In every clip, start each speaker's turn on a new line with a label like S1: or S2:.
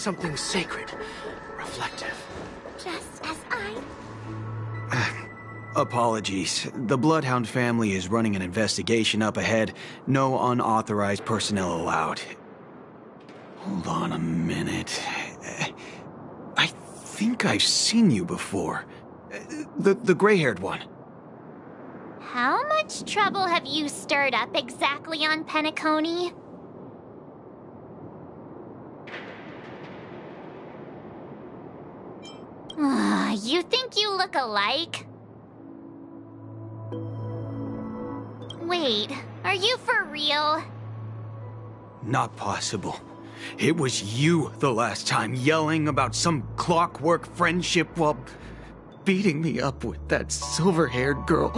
S1: Something sacred, reflective.
S2: Just as I...
S3: Apologies. The Bloodhound family is running an investigation up ahead. No unauthorized personnel allowed. Hold on a minute. I think I've seen you before. The gray-haired one.
S2: How much trouble have you stirred up exactly on Penacony? You think you look alike? Wait, are you for real?
S3: Not possible. It was you the last time, yelling about some clockwork friendship while beating me up with that silver-haired girl.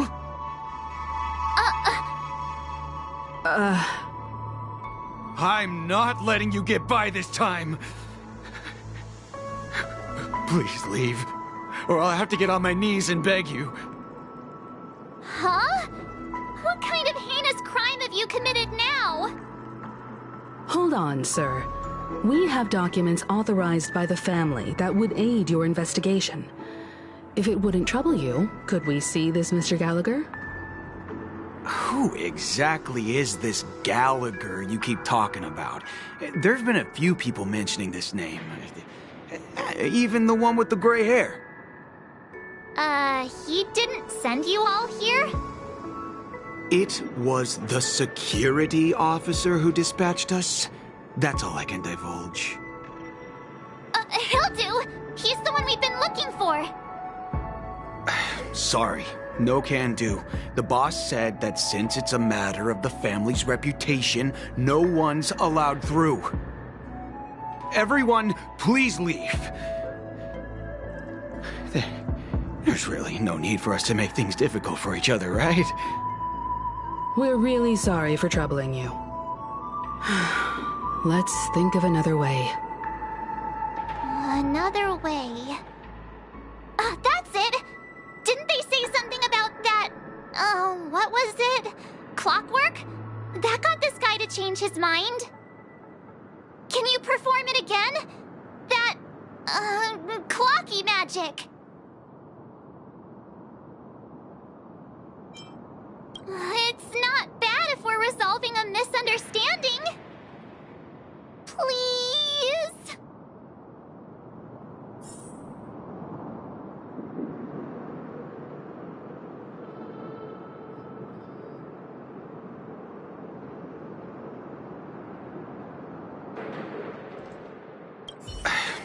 S3: I'm not letting you get by this time. Please leave, or I'll have to get on my knees and beg you.
S2: Huh? What kind of heinous crime have you committed now?
S4: Hold on, sir. We have documents authorized by the family that would aid your investigation. If it wouldn't trouble you, could we see this Mr. Gallagher?
S3: Who exactly is this Gallagher you keep talking about? There's been a few people mentioning this name. Even the one with the gray hair.
S2: He didn't send you all here?
S3: It was the security officer who dispatched us. That's all I can divulge.
S2: He'll do. He's the one we've been looking for.
S3: Sorry, no can do. The boss said that since it's a matter of the family's reputation, no one's allowed through. Everyone, please leave. There's really no need for us to make things difficult for each other, right?
S4: We're really sorry for troubling you. Let's think of another way.
S2: Another way. That's it! Didn't they say something about that... what was it? Clockwork? That got this guy to change his mind? Can you perform it again? That... clocky magic. It's not bad if we're resolving a misunderstanding. Please?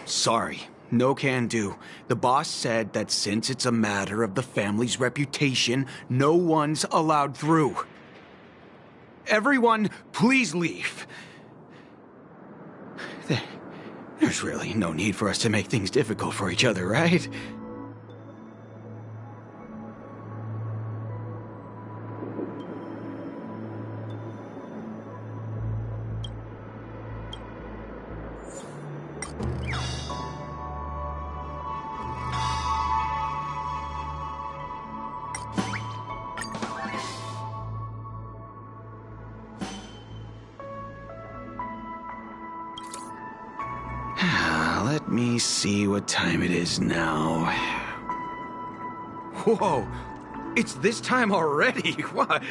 S3: Sorry, no can do. The boss said that since it's a matter of the family's reputation, no one's allowed through. Everyone, please leave. There's really no need for us to make things difficult for each other, right? Let me see what time it is now. Whoa! It's this time already! What?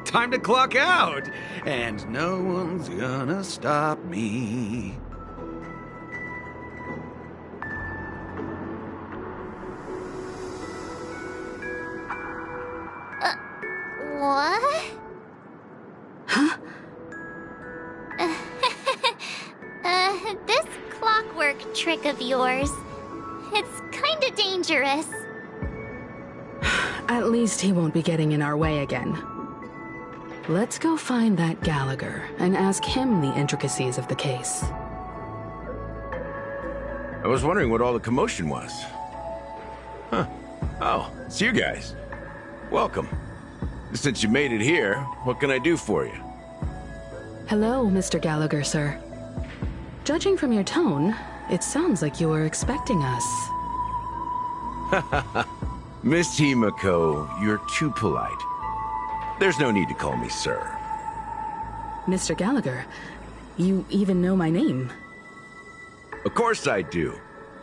S3: Time to clock out! And no one's gonna stop me.
S2: What?
S4: Huh?
S2: This clockwork trick of yours, it's kinda dangerous.
S4: At least he won't be getting in our way again. Let's go find that Gallagher and ask him the intricacies of the case.
S5: I was wondering what all the commotion was. Huh. Oh, it's you guys. Welcome. Since you made it here, what can I do for you?
S4: Hello, Mr. Gallagher, sir. Judging from your tone, it sounds like you were expecting us.
S5: Miss Himiko, you're too polite. There's no need to call me sir.
S4: Mr. Gallagher, you even know my name.
S5: Of course I do.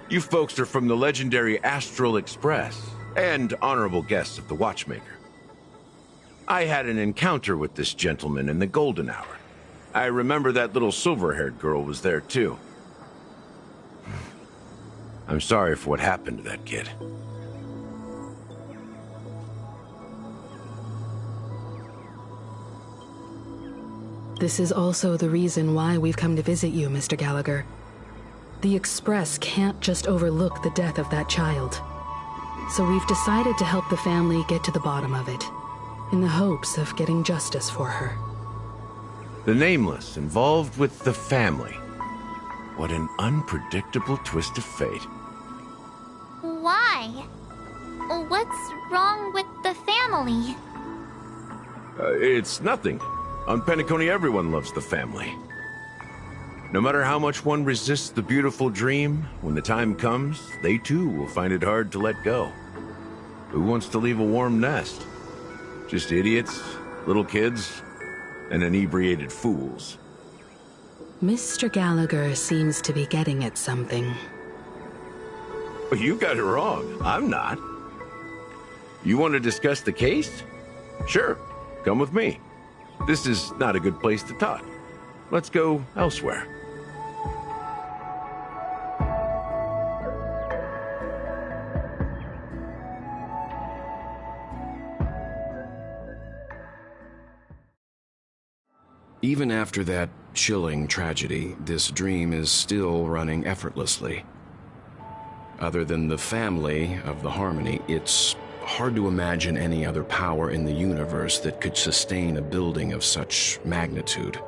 S5: You folks are from the legendary Astral Express, and honorable guests of the Watchmaker. I had an encounter with this gentleman in the Golden Hour. I remember that little silver-haired girl was there too. I'm sorry for what happened to that kid.
S4: This is also the reason why we've come to visit you, Mr. Gallagher. The Express can't just overlook the death of that child. So we've decided to help the family get to the bottom of it, in the hopes of getting justice for her.
S5: The Nameless involved with the family. What an unpredictable twist of fate.
S2: Why? What's wrong with the family?
S5: It's nothing. On Penacony, everyone loves the family. No matter how much one resists the beautiful dream, when the time comes, they too will find it hard to let go. Who wants to leave a warm nest? Just idiots, little kids, and inebriated fools.
S4: Mr. Gallagher seems to be getting at something.
S5: You got it wrong. I'm not. You want to discuss the case? Sure, come with me. This is not a good place to talk. Let's go elsewhere.
S6: Even after that chilling tragedy, this dream is still running effortlessly. Other than the family of the Harmony, it's hard to imagine any other power in the universe that could sustain a building of such magnitude.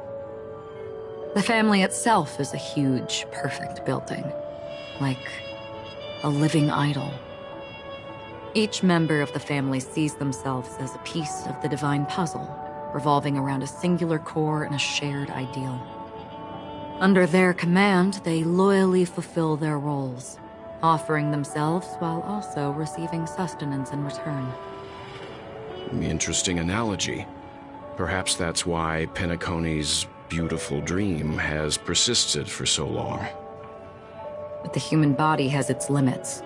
S7: The family itself is a huge, perfect building, like a living idol. Each member of the family sees themselves as a piece of the divine puzzle, revolving around a singular core and a shared ideal. Under their command, they loyally fulfill their roles, offering themselves while also receiving sustenance in return.
S6: Interesting analogy. Perhaps that's why Penacony's beautiful dream has persisted for so long.
S7: But the human body has its limits,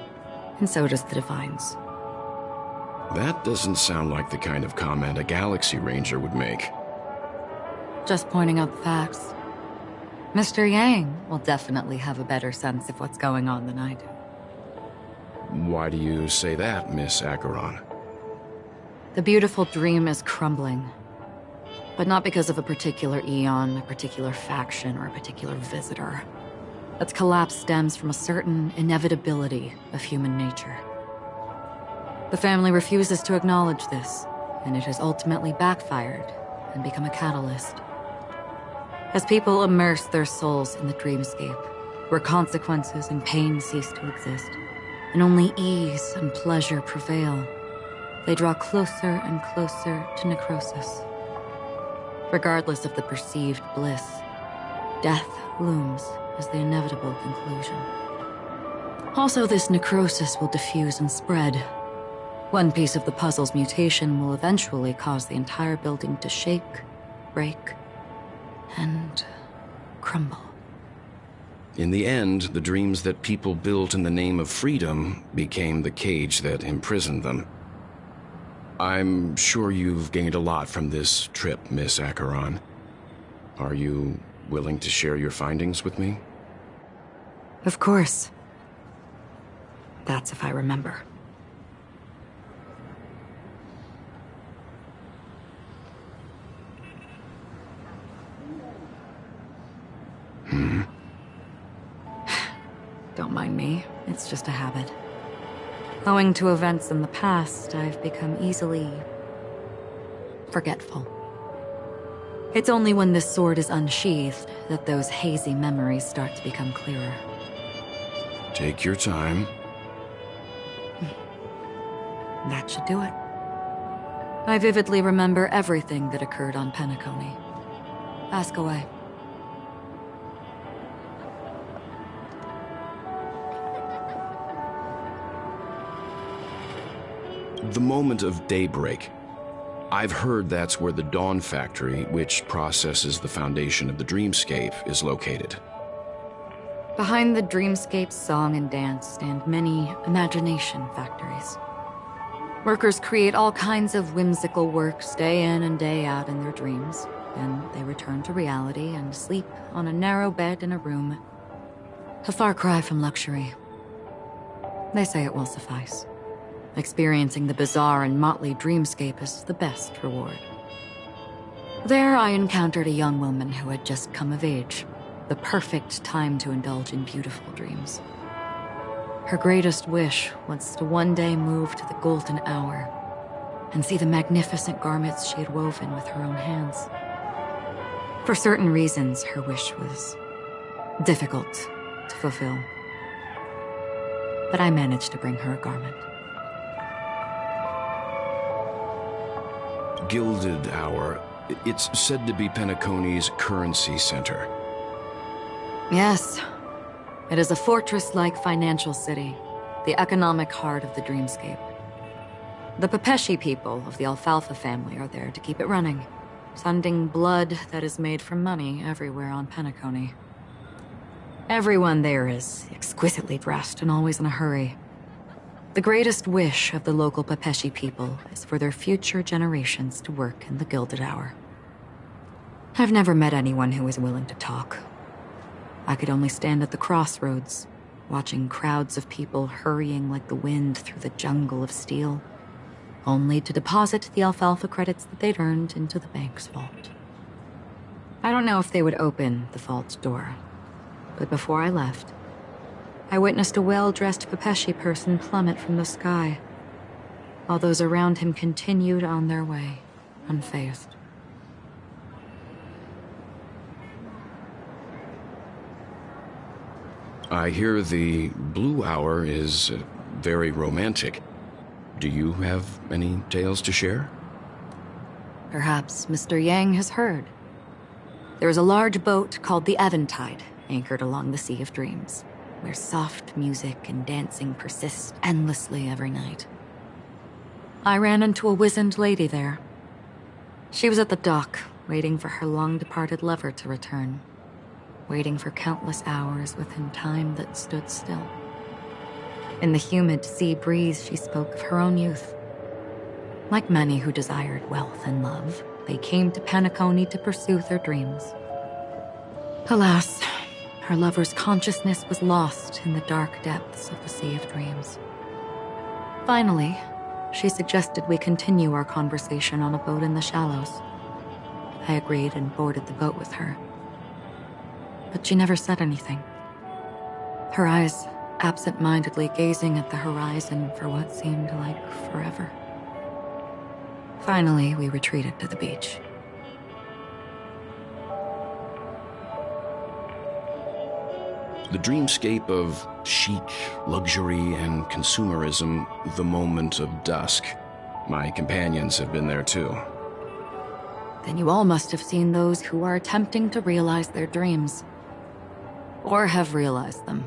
S7: and so does the divine's.
S6: That doesn't sound like the kind of comment a Galaxy Ranger would make.
S7: Just pointing out the facts. Mr. Yang will definitely have a better sense of what's going on than I do.
S6: Why do you say that, Miss Acheron?
S7: The beautiful dream is crumbling. But not because of a particular eon, a particular faction, or a particular visitor. Its collapse stems from a certain inevitability of human nature. The family refuses to acknowledge this, and it has ultimately backfired and become a catalyst. As people immerse their souls in the dreamscape, where consequences and pain cease to exist, and only ease and pleasure prevail, they draw closer and closer to necrosis. Regardless of the perceived bliss, death looms as the inevitable conclusion. Also, this necrosis will diffuse and spread. One piece of the puzzle's mutation will eventually cause the entire building to shake, break, and crumble.
S6: In the end, the dreams that people built in the name of freedom became the cage that imprisoned them. I'm sure you've gained a lot from this trip, Miss Acheron. Are you willing to share your findings with me?
S7: Of course. That's if I remember. Don't mind me, it's just a habit. Owing to events in the past, I've become easily forgetful. It's only when this sword is unsheathed that those hazy memories start to become clearer.
S6: Take your time.
S7: That should do it. I vividly remember everything that occurred on Penacony. Ask away.
S6: The moment of daybreak. I've heard that's where the Dawn Factory, which processes the foundation of the dreamscape, is located.
S7: Behind the dreamscape's song and dance stand many imagination factories. Workers create all kinds of whimsical works day in and day out in their dreams. Then they return to reality and sleep on a narrow bed in a room. A far cry from luxury. They say it will suffice. Experiencing the bizarre and motley dreamscape is the best reward. There I encountered a young woman who had just come of age. The perfect time to indulge in beautiful dreams. Her greatest wish was to one day move to the golden hour and see the magnificent garments she had woven with her own hands. For certain reasons, her wish was difficult to fulfill. But I managed to bring her a garment.
S6: Gilded Hour. It's said to be Penacony's currency center.
S7: Yes. It is a fortress-like financial city, the economic heart of the dreamscape. The Pepeshi people of the Alfalfa family are there to keep it running, sending blood that is made from money everywhere on Penacony. Everyone there is exquisitely dressed and always in a hurry. The greatest wish of the local Pepeshi people is for their future generations to work in the Gilded Hour. I've never met anyone who is willing to talk. I could only stand at the crossroads, watching crowds of people hurrying like the wind through the jungle of steel, only to deposit the alfalfa credits that they'd earned into the bank's vault. I don't know if they would open the vault door, but before I left, I witnessed a well-dressed Pepeshi person plummet from the sky, while those around him continued on their way, unfazed.
S6: I hear the Blue Hour is very romantic. Do you have any tales to share?
S7: Perhaps Mr. Yang has heard. There is a large boat called the Eventide, anchored along the Sea of Dreams, where soft music and dancing persist endlessly every night. I ran into a wizened lady there. She was at the dock, waiting for her long-departed lover to return. Waiting for countless hours within time that stood still. In the humid sea breeze, she spoke of her own youth. Like many who desired wealth and love, they came to Penacony to pursue their dreams. Alas, her lover's consciousness was lost in the dark depths of the Sea of Dreams. Finally, she suggested we continue our conversation on a boat in the shallows. I agreed and boarded the boat with her. But she never said anything. Her eyes absent-mindedly gazing at the horizon for what seemed like forever. Finally, we retreated to the beach.
S6: The dreamscape of chic, luxury, and consumerism, the moment of dusk. My companions have been there too.
S7: Then you all must have seen those who are attempting to realize their dreams. Or have realized them,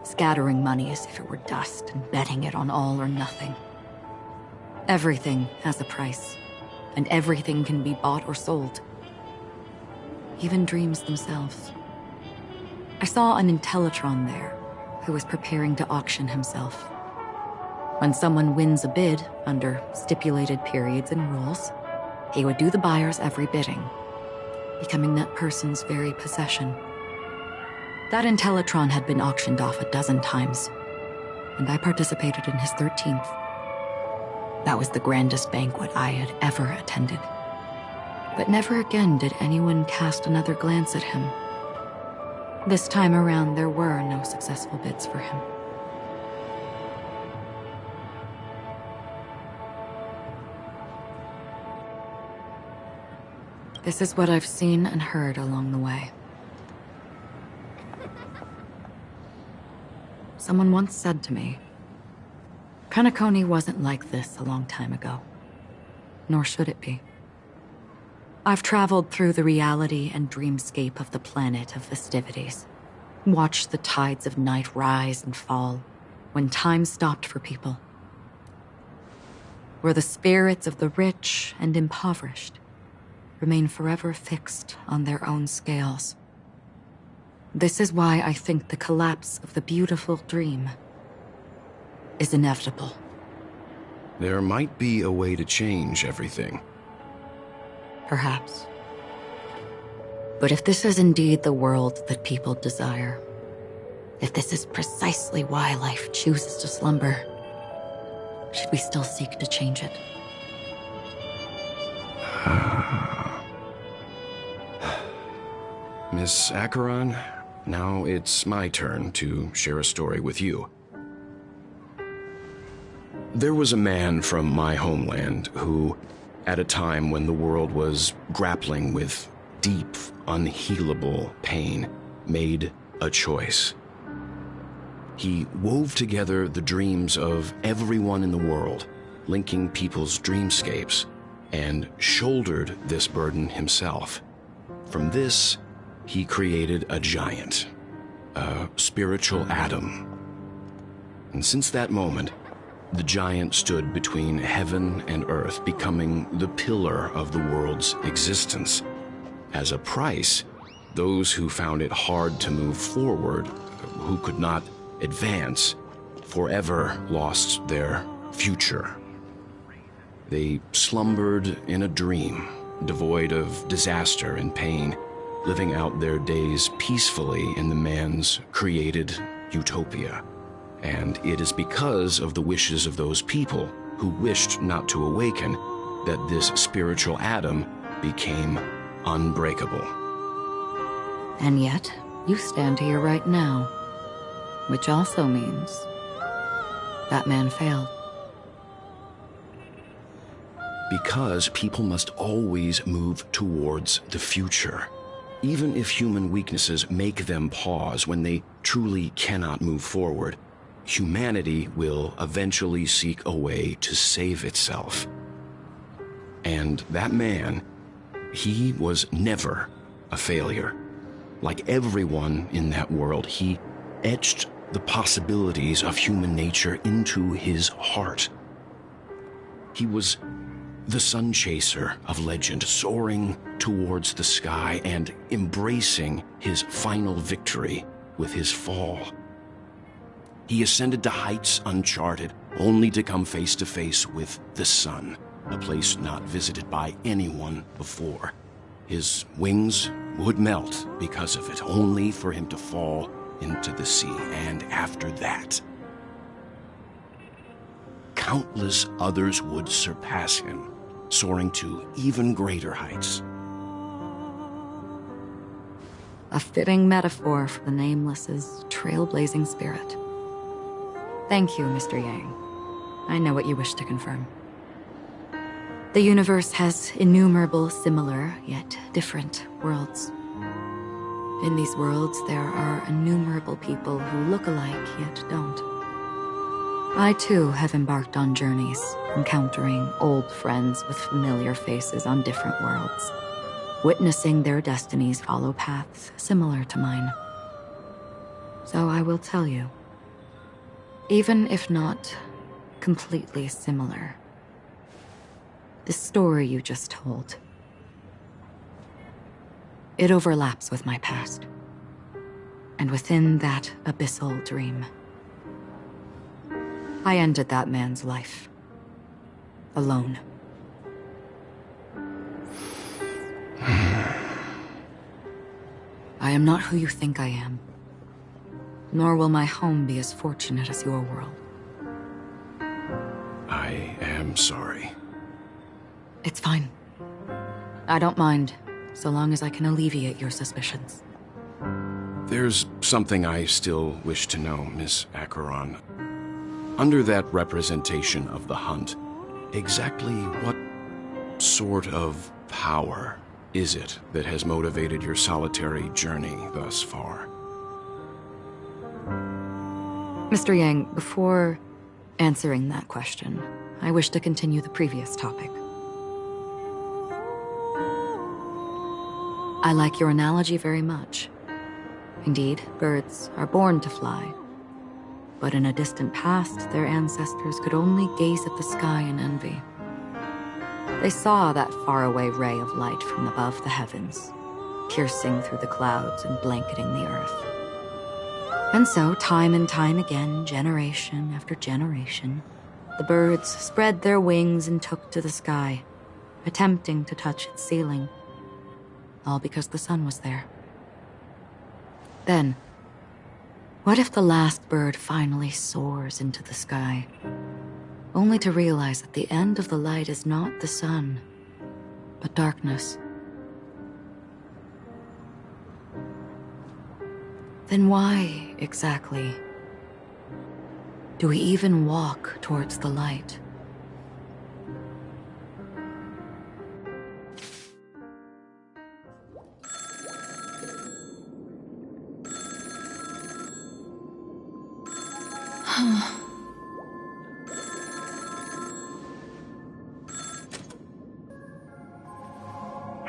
S7: scattering money as if it were dust and betting it on all or nothing. Everything has a price, and everything can be bought or sold. Even dreams themselves. I saw an Intellitron there, who was preparing to auction himself. When someone wins a bid under stipulated periods and rules, he would do the buyer's every bidding, becoming that person's very possession. That Intellitron had been auctioned off a dozen times, and I participated in his 13th. That was the grandest banquet I had ever attended. But never again did anyone cast another glance at him. This time around, there were no successful bids for him. This is what I've seen and heard along the way. Someone once said to me, Penacony wasn't like this a long time ago, nor should it be. I've traveled through the reality and dreamscape of the planet of festivities, watched the tides of night rise and fall when time stopped for people, where the spirits of the rich and impoverished remain forever fixed on their own scales. This is why I think the collapse of the beautiful dream is inevitable.
S6: There might be a way to change everything.
S7: Perhaps. But if this is indeed the world that people desire, if this is precisely why life chooses to slumber, should we still seek to change it?
S6: Miss Acheron, now it's my turn to share a story with you. There was a man from my homeland who, at a time when the world was grappling with deep, unhealable pain, made a choice. He wove together the dreams of everyone in the world, linking people's dreamscapes, and shouldered this burden himself. From this, he created a giant, a spiritual atom. And since that moment, the giant stood between heaven and earth, becoming the pillar of the world's existence. As a price, those who found it hard to move forward, who could not advance, forever lost their future. They slumbered in a dream, devoid of disaster and pain, living out their days peacefully in the man's created utopia. And it is because of the wishes of those people who wished not to awaken that this spiritual atom became unbreakable.
S7: And yet, you stand here right now, which also means that man failed.
S6: Because people must always move towards the future. Even if human weaknesses make them pause when they truly cannot move forward, humanity will eventually seek a way to save itself. And that man, he was never a failure. Like everyone in that world, he etched the possibilities of human nature into his heart. He was the sun chaser of legend, soaring towards the sky and embracing his final victory with his fall. He ascended to heights uncharted, only to come face to face with the sun, a place not visited by anyone before. His wings would melt because of it, only for him to fall into the sea. And after that, countless others would surpass him, soaring to even greater heights.
S7: A fitting metaphor for the Nameless's trailblazing spirit. Thank you, Mr. Yang. I know what you wish to confirm. The universe has innumerable similar, yet different worlds. In these worlds, there are innumerable people who look alike, yet don't. I, too, have embarked on journeys, encountering old friends with familiar faces on different worlds, witnessing their destinies follow paths similar to mine. So I will tell you, even if not completely similar, the story you just told, it overlaps with my past. And within that abyssal dream, I ended that man's life. Alone. I am not who you think I am. Nor will my home be as fortunate as your world.
S6: I am sorry.
S7: It's fine. I don't mind, so long as I can alleviate your suspicions.
S6: There's something I still wish to know, Miss Acheron. Under that representation of the hunt, exactly what sort of power is it that has motivated your solitary journey thus far?
S7: Mr. Yang, before answering that question, I wish to continue the previous topic. I like your analogy very much. Indeed, birds are born to fly. But in a distant past, their ancestors could only gaze at the sky in envy. They saw that faraway ray of light from above the heavens, piercing through the clouds and blanketing the earth. And so, time and time again, generation after generation, the birds spread their wings and took to the sky, attempting to touch its ceiling, all because the sun was there. Then, what if the last bird finally soars into the sky, only to realize that the end of the light is not the sun, but darkness? Then why, exactly, do we even walk towards the light?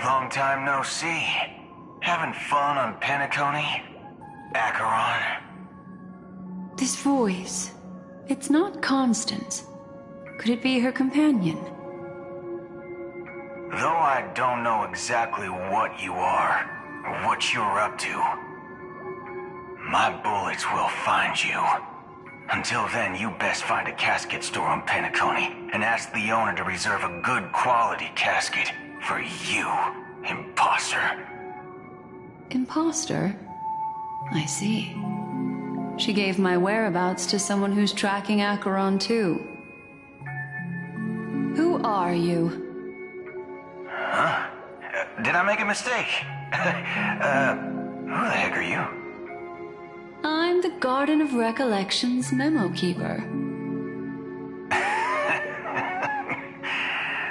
S3: Long time no see. Having fun on Penacony? Acheron?
S8: This voice, it's not Constance. Could it be her companion?
S3: Though I don't know exactly what you are, or what you're up to, my bullets will find you. Until then, you best find a casket store on Penacony and ask the owner to reserve a good quality casket for you, imposter.
S8: Imposter? I see. She gave my whereabouts to someone who's tracking Acheron too. Who are you?
S3: Huh? Did I make a mistake? Who the heck are you?
S8: I'm the Garden of Recollection's memo keeper.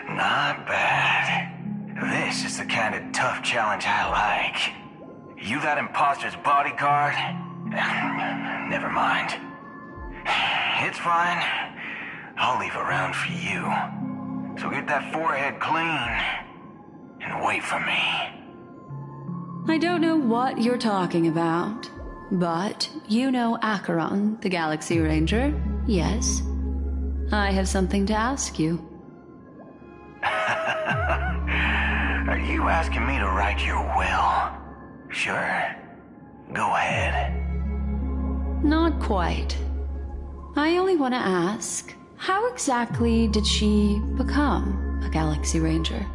S3: Not bad. This is the kind of tough challenge I like. You that imposter's bodyguard? Never mind. It's fine. I'll leave a round for you. So get that forehead clean and wait for me.
S8: I don't know what you're talking about, but you know Acheron, the Galaxy Ranger, yes? I have something to ask you.
S3: Are you asking me to write your will? Sure. Go ahead.
S8: Not quite. I only want to ask, how exactly did she become a Galaxy Ranger?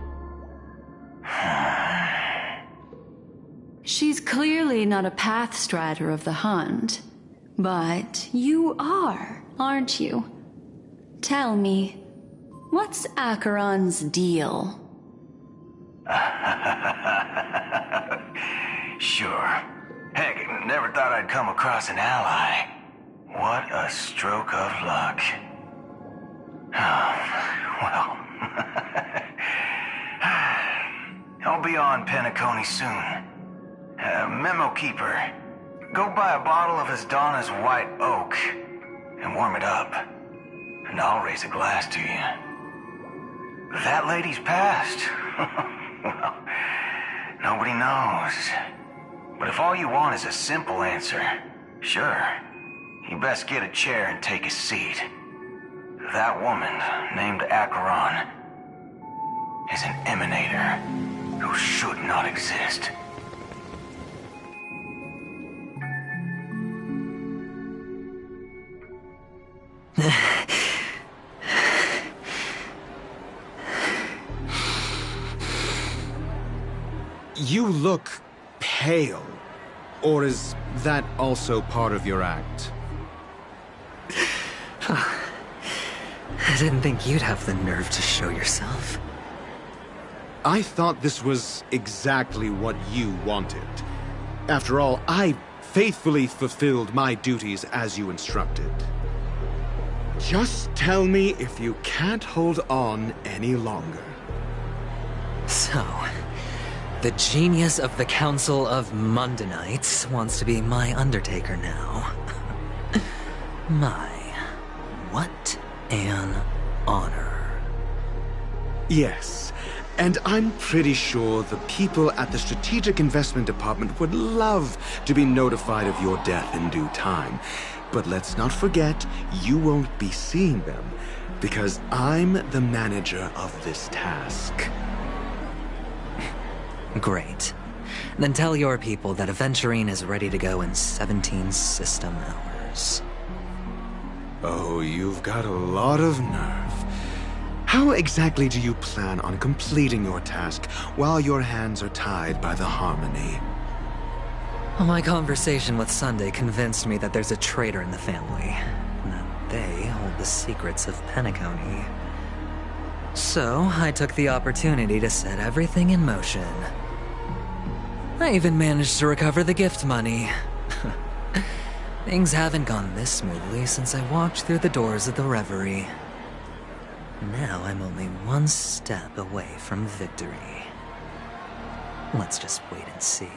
S8: She's clearly not a pathstrider of the Hunt, but you are, aren't you? Tell me, what's Acheron's deal?
S3: Sure. Heck, never thought I'd come across an ally. What a stroke of luck. Well, I'll be on Penacony soon. Memo keeper, go buy a bottle of Asdana's white oak and warm it up, and I'll raise a glass to you. That lady's passed. Well, nobody knows. But if all you want is a simple answer, sure, you best get a chair and take a seat. That woman, named Acheron, is an emanator who should not exist.
S9: You look pale. Or is that also part of your act?
S1: I didn't think you'd have the nerve to show yourself.
S9: I thought this was exactly what you wanted. After all, I faithfully fulfilled my duties as you instructed. Just tell me if you can't hold on any longer.
S1: So, the genius of the Council of Mundanites wants to be my Undertaker now. My, what an honor.
S9: Yes, and I'm pretty sure the people at the Strategic Investment Department would love to be notified of your death in due time. But let's not forget, you won't be seeing them, because I'm the manager of this task.
S1: Great. Then tell your people that Aventurine is ready to go in 17 system hours.
S9: Oh, you've got a lot of nerve. How exactly do you plan on completing your task while your hands are tied by the Harmony?
S1: My conversation with Sunday convinced me that there's a traitor in the family, and that they hold the secrets of Penacony. So, I took the opportunity to set everything in motion. I even managed to recover the gift money. Things haven't gone this smoothly since I walked through the doors of the Reverie. Now I'm only one step away from victory. Let's just wait and see.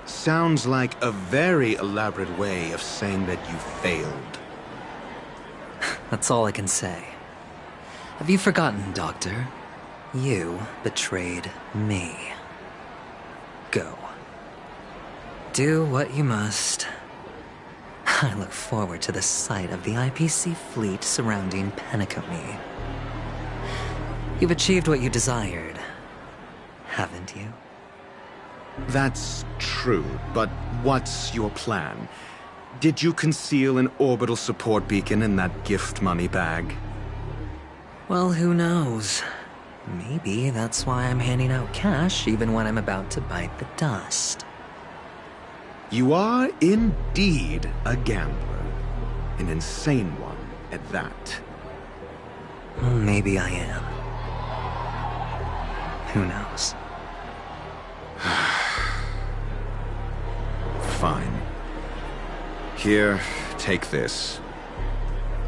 S9: Sounds like a very elaborate way of saying that you failed.
S1: That's all I can say. Have you forgotten, Doctor? You betrayed me. Go. Do what you must. I look forward to the sight of the IPC fleet surrounding Penacony. You've achieved what you desired, haven't you?
S9: That's true, but what's your plan? Did you conceal an orbital support beacon in that gift money bag?
S1: Well, who knows? Maybe that's why I'm handing out cash even when I'm about to bite the dust.
S9: You are indeed a gambler. An insane one at that.
S1: Maybe I am. Who knows?
S9: Fine. Here, take this.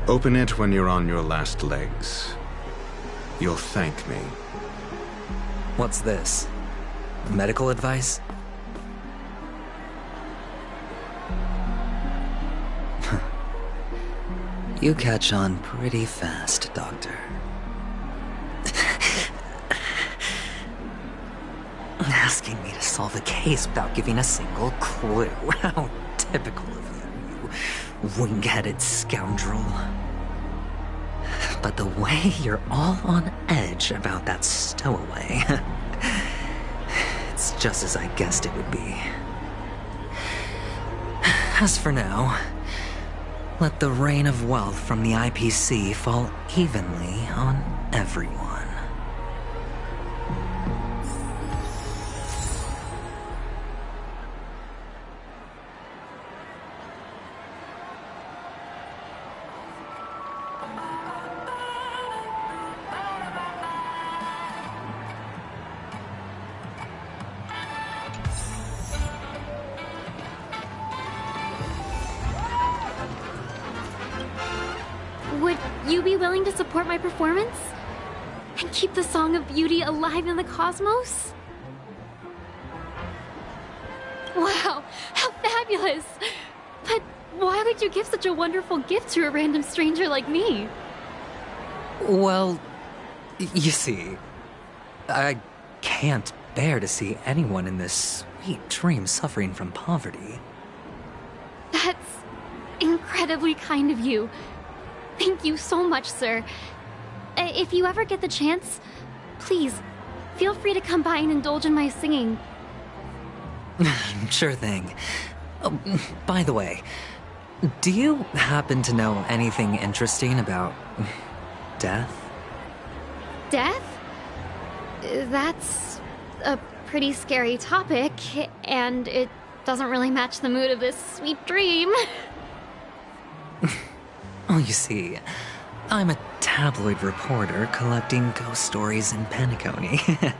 S9: Open it when you're on your last legs. You'll thank me.
S1: What's this? Medical advice? You catch on pretty fast, Doctor. Asking me to solve a case without giving a single clue. How typical of you, you wing-headed scoundrel. But the way you're all on edge about that stowaway, it's just as I guessed it would be. As for now, let the rain of wealth from the IPC fall evenly on everyone.
S2: Would you be willing to support my performance? And keep the Song of Beauty alive in the cosmos? Wow, how fabulous! But why would you give such a wonderful gift to a random stranger like me?
S1: Well, you see, I can't bear to see anyone in this sweet dream suffering from poverty.
S2: That's incredibly kind of you. Thank you so much, sir. If you ever get the chance, please, feel free to come by and indulge in my singing.
S1: Sure thing. Oh, by the way, do you happen to know anything interesting about death?
S2: Death? That's a pretty scary topic, and it doesn't really match the mood of this sweet dream.
S1: Oh, you see, I'm a tabloid reporter collecting ghost stories in Penacony.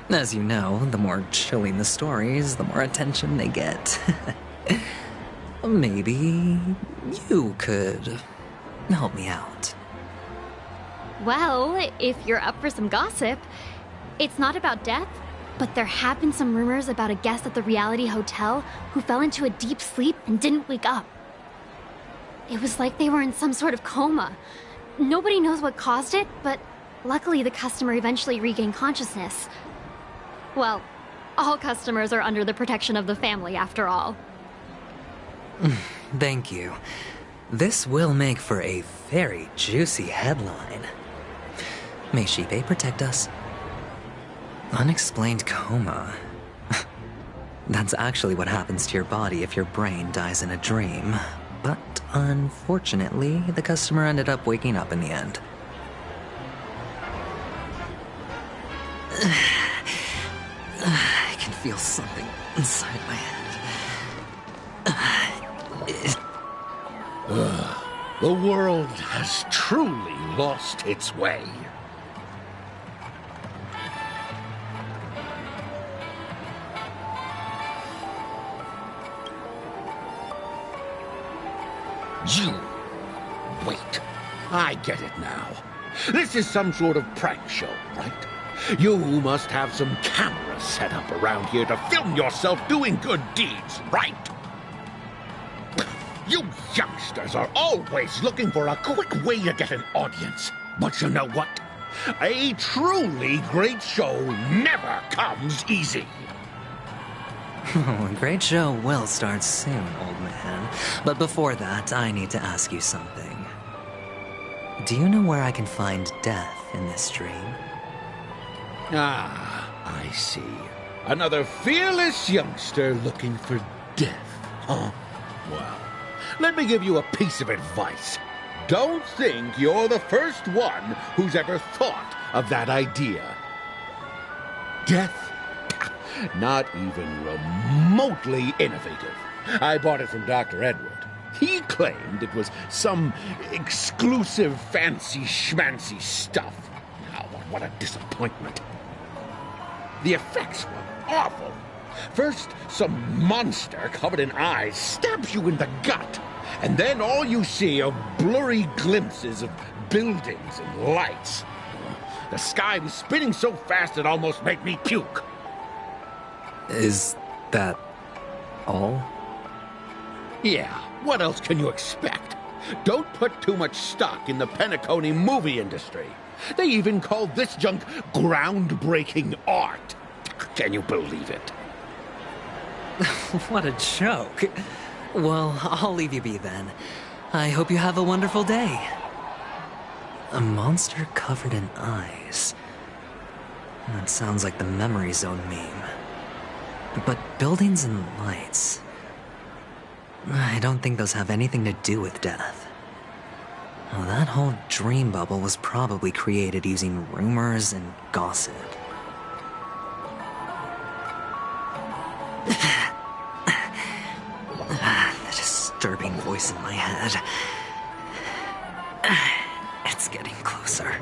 S1: As you know, the more chilling the stories, the more attention they get. Maybe you could help me out.
S2: Well, if you're up for some gossip, it's not about death, but there have been some rumors about a guest at the Reality Hotel who fell into a deep sleep and didn't wake up. It was like they were in some sort of coma. Nobody knows what caused it, but luckily the customer eventually regained consciousness. Well, all customers are under the protection of the family, after all.
S1: Thank you. This will make for a very juicy headline. May Shibe protect us. Unexplained coma. That's actually what happens to your body if your brain dies in a dream. But unfortunately, the customer ended up waking up in the end. I can feel something inside my head.
S10: The world has truly lost its way. You... wait. I get it now. This is some sort of prank show, right? You must have some cameras set up around here to film yourself doing good deeds, right? You youngsters are always looking for a quick way to get an audience. But you know what? A truly great show never comes easy.
S1: Oh, a great show will start soon, old man. But before that, I need to ask you something. Do you know where I can find death in this dream?
S10: Ah, I see. Another fearless youngster looking for death, huh? Well, let me give you a piece of advice. Don't think you're the first one who's ever thought of that idea. Death? Not even remotely innovative. I bought it from Dr. Edward. He claimed it was some exclusive fancy schmancy stuff. Oh, what a disappointment. The effects were awful. First, some monster covered in eyes stabs you in the gut, and then all you see are blurry glimpses of buildings and lights. The sky was spinning so fast it almost made me puke.
S1: Is that all?
S10: Yeah, what else can you expect? Don't put too much stock in the Penacony movie industry. They even call this junk groundbreaking art. Can you believe it?
S1: What a joke. Well, I'll leave you be then. I hope you have a wonderful day. A monster covered in eyes. That sounds like the Memory Zone meme. But buildings and lights... I don't think those have anything to do with death. Well, that whole dream bubble was probably created using rumors and gossip. The disturbing voice in my head. It's getting closer.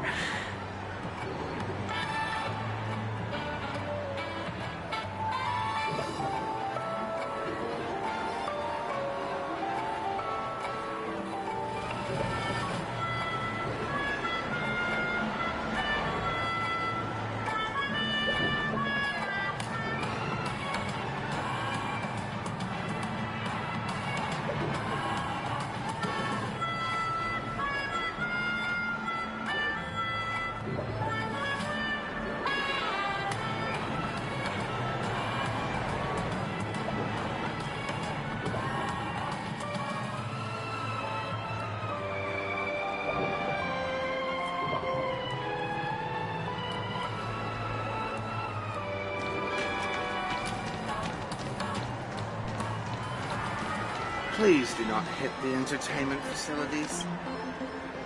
S11: Please do not hit the entertainment facilities.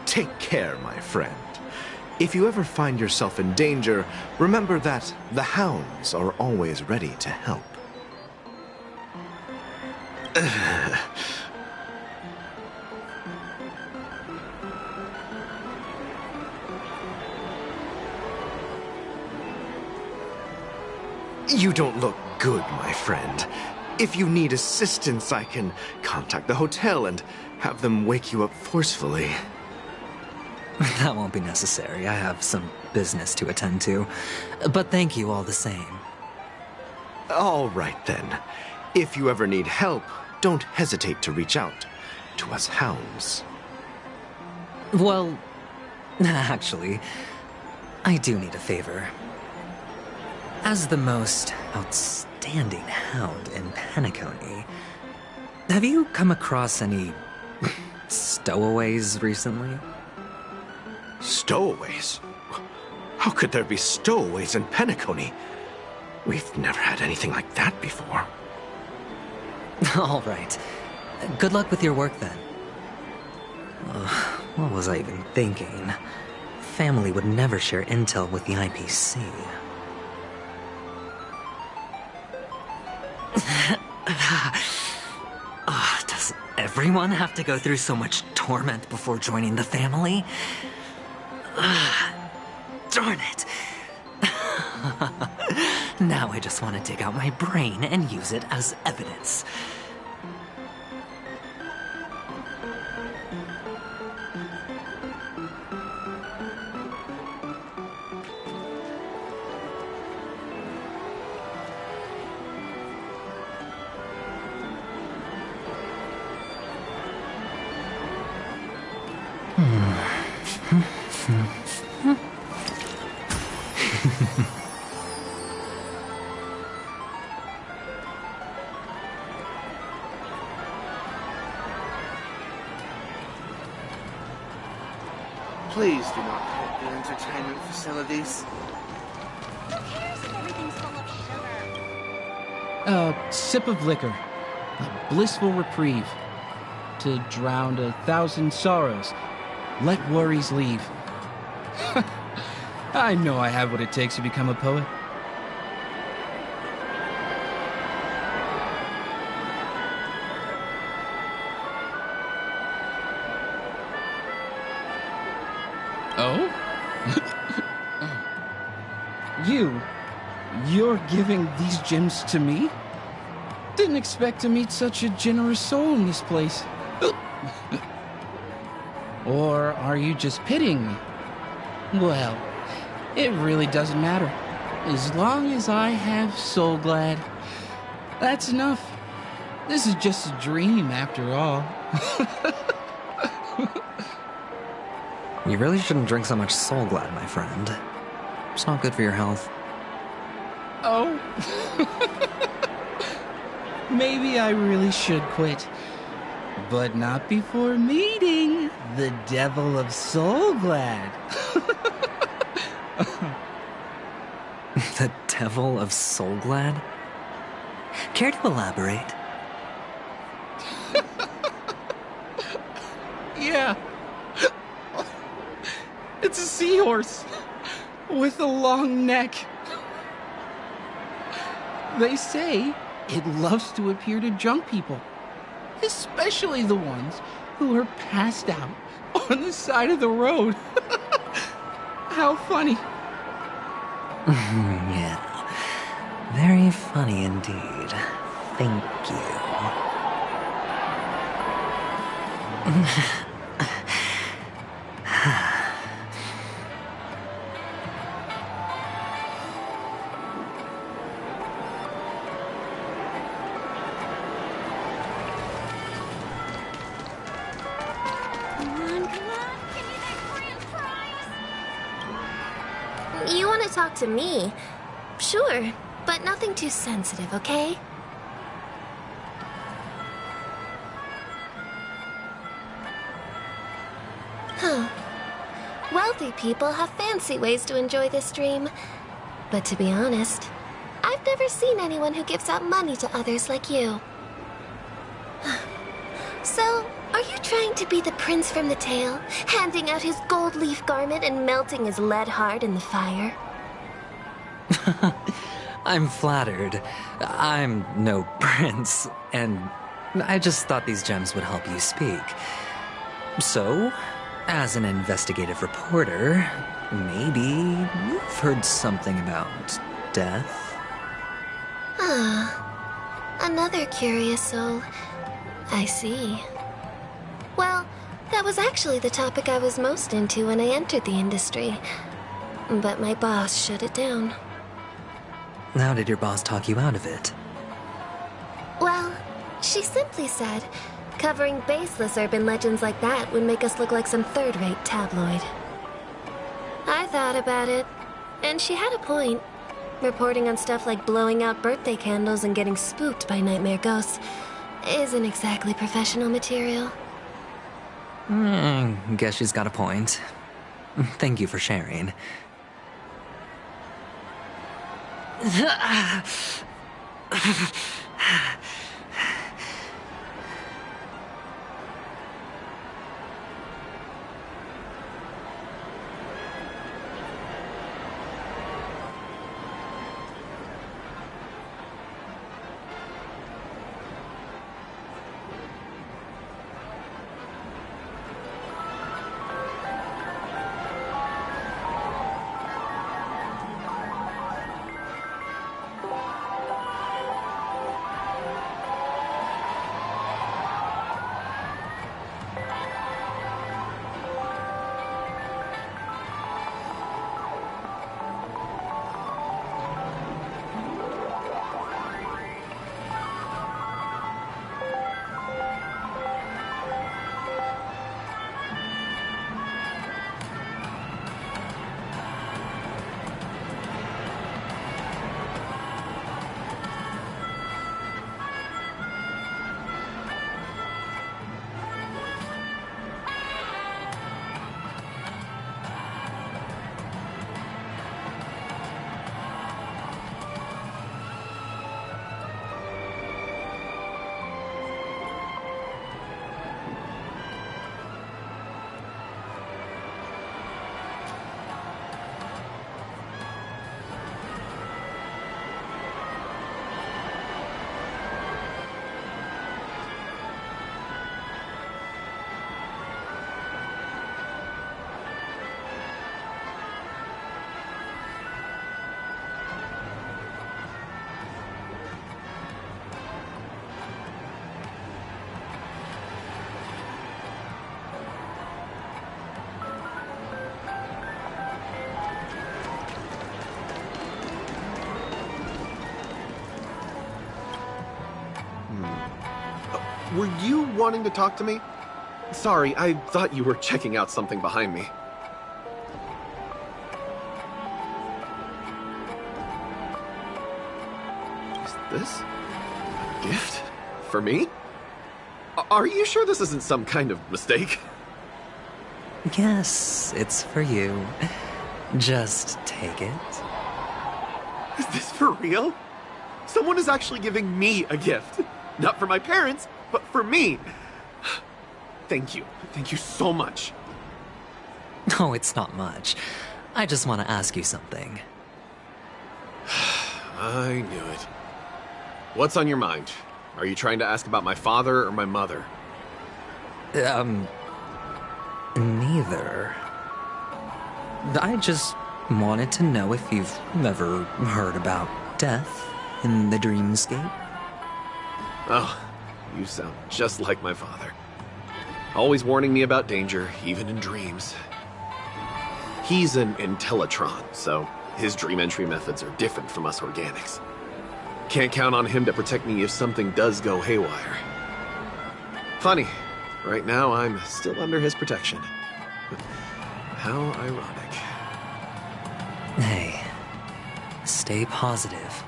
S12: Take care, my friend. If you ever find yourself in danger, remember that the hounds are always ready to help. You don't look good, my friend. If you need assistance, I can contact the hotel and have them wake you up forcefully.
S1: That won't be necessary. I have some business to attend to. But thank you all the same.
S12: All right, then. If you ever need help, don't hesitate to reach out to us hounds.
S1: Well, actually, I do need a favor. As the most outstanding hound in Penacony, have you come across any stowaways recently?
S12: Stowaways? How could there be stowaways in Penacony? We've never had anything like that before.
S1: All right. Good luck with your work then. What was I even thinking? Family would never share intel with the IPC. Does everyone have to go through so much torment before joining the family? Darn it. Now I just want to dig out my brain and use it as evidence.
S11: Please do not hit the entertainment facilities.
S2: Who cares if everything's full of sugar?
S13: A sip of liquor. A blissful reprieve. To drown 1,000 sorrows. Let worries leave. I know I have what it takes to become a poet. Oh? You're giving these gems to me? Didn't expect to meet such a generous soul in this place. Or are you just pitying me? Well, it really doesn't matter. As long as I have Soul Glad, that's enough. This is just a dream after all.
S1: You really shouldn't drink so much Soul Glad, my friend. It's not good for your health.
S13: Oh. Maybe I really should quit. But not before meeting the Devil of Soul Glad.
S1: The Devil of Soul Glad? Care to elaborate?
S13: Yeah. It's a seahorse with a long neck. They say it loves to appear to drunk people, especially the ones who are passed out on the side of the road. How funny.
S1: Yeah. Very funny indeed. Thank you.
S14: You want to talk to me? Sure, but nothing too sensitive, okay? Huh. Wealthy people have fancy ways to enjoy this dream. But to be honest, I've never seen anyone who gives out money to others like you. So, are you trying to be the prince from the tale, handing out his gold leaf garment and melting his lead heart in the fire?
S1: I'm flattered. I'm no prince, and I just thought these gems would help you speak. So, as an investigative reporter, maybe you've heard something about death?
S14: Ah, another curious soul. I see. Well, that was actually the topic I was most into when I entered the industry. But my boss shut it down.
S1: How did your boss talk you out of it?
S14: Well, she simply said, covering baseless urban legends like that would make us look like some third-rate tabloid. I thought about it, and she had a point. Reporting on stuff like blowing out birthday candles and getting spooked by nightmare ghosts isn't exactly professional material.
S1: Guess she's got a point. Thank you for sharing.
S15: were you wanting to talk to me? Sorry, I thought you were checking out something behind me. Is this a gift? For me? Are you sure this isn't some kind of mistake?
S1: Yes, it's for you. Just take it.
S15: Is this for real? Someone is actually giving me a gift. Not for my parents, but for me. Thank you. Thank you so much.
S1: Oh, it's not much. I just want to ask you something.
S15: I knew it. What's on your mind? Are you trying to ask about my father or my mother?
S1: Neither. I just wanted to know if you've ever heard about death in the dreamscape.
S15: Oh, you sound just like my father. Always warning me about danger, even in dreams. He's an Intellitron, so his dream entry methods are different from us organics. Can't count on him to protect me if something does go haywire. Funny, right now I'm still under his protection. How ironic.
S1: Hey, stay positive.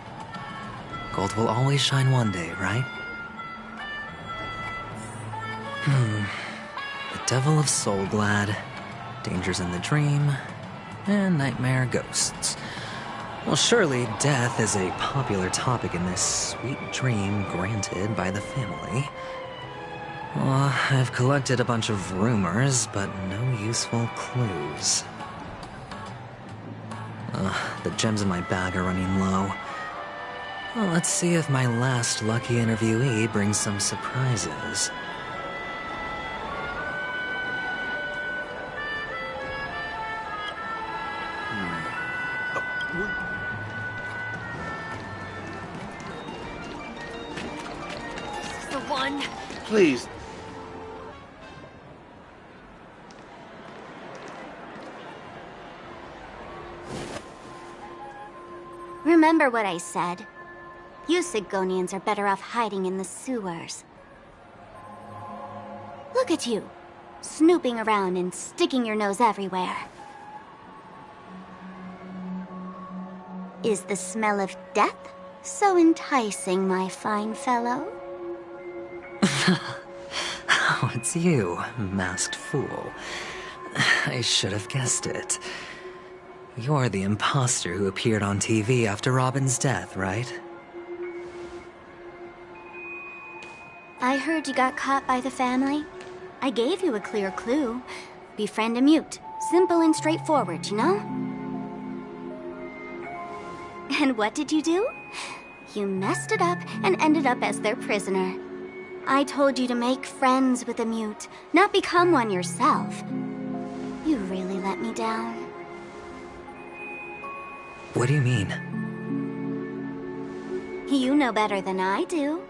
S1: Gold will always shine one day, right? The Devil of Soulglad, Dangers in the Dream, and Nightmare Ghosts. Well, surely death is a popular topic in this sweet dream granted by the family. Well, I've collected a bunch of rumors, but no useful clues. The gems in my bag are running low. Well, let's see if my last lucky interviewee brings some surprises.
S2: The one.
S15: Please.
S2: Remember what I said. You Sigonians are better off hiding in the sewers. Look at you, snooping around and sticking your nose everywhere. Is the smell of death so enticing, my fine fellow?
S1: Oh, it's you, masked fool. I should have guessed it. You're the imposter who appeared on TV after Robin's death, right?
S2: I heard you got caught by the family. I gave you a clear clue. Befriend a mute. Simple and straightforward, you know? And what did you do? You messed it up and ended up as their prisoner. I told you to make friends with a mute, not become one yourself. You really let me down.
S1: What do you mean?
S2: You know better than I do.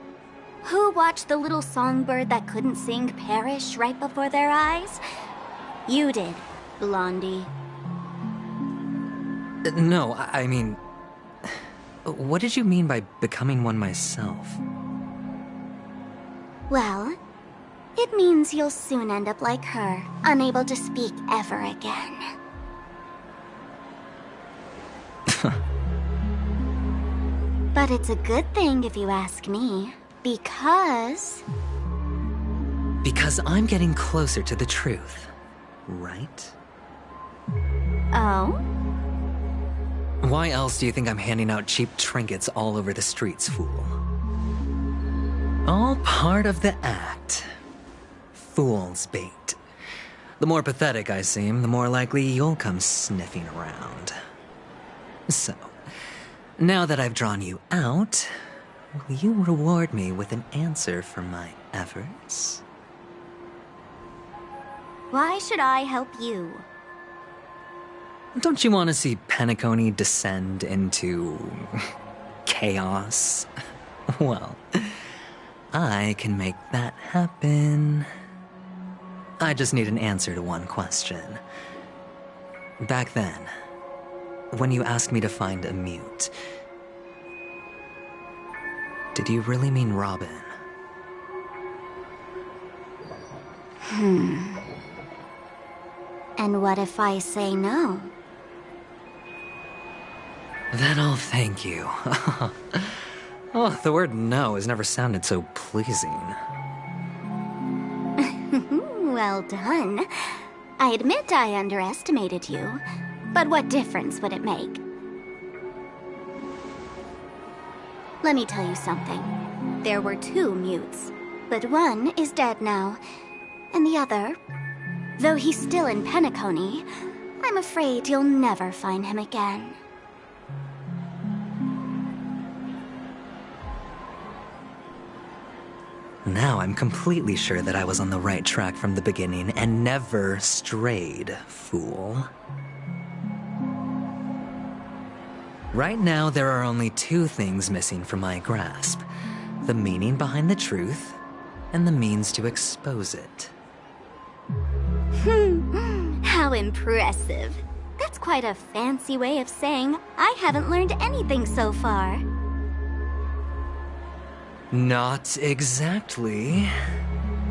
S2: Who watched the little songbird that couldn't sing perish right before their eyes? You did, Blondie.
S1: No, I mean... What did you mean by becoming one myself?
S2: Well, it means you'll soon end up like her, unable to speak ever again. But it's a good thing if you ask me, because...
S1: Because I'm getting closer to the truth, right?
S2: Oh?
S1: Why else do you think I'm handing out cheap trinkets all over the streets, fool? All part of the act. Fool's bait. The more pathetic I seem, the more likely you'll come sniffing around. So, now that I've drawn you out, will you reward me with an answer for my efforts?
S2: Why should I help you?
S1: Don't you want to see Penacony descend into... chaos? Well, I can make that happen. I just need an answer to one question. Back then, when you asked me to find a mute, did you really mean Robin?
S2: And what if I say no?
S1: Then I'll thank you. Oh, the word no has never sounded so pleasing.
S2: Well done. I admit I underestimated you, but what difference would it make? Let me tell you something. There were 2 mutes, but one is dead now, and the other, though he's still in Penacony, I'm afraid you'll never find him again.
S1: Now I'm completely sure that I was on the right track from the beginning and never strayed, fool. Right now, there are only 2 things missing from my grasp. The meaning behind the truth, and the means to expose it.
S2: How impressive. That's quite a fancy way of saying I haven't learned anything so far.
S1: Not exactly.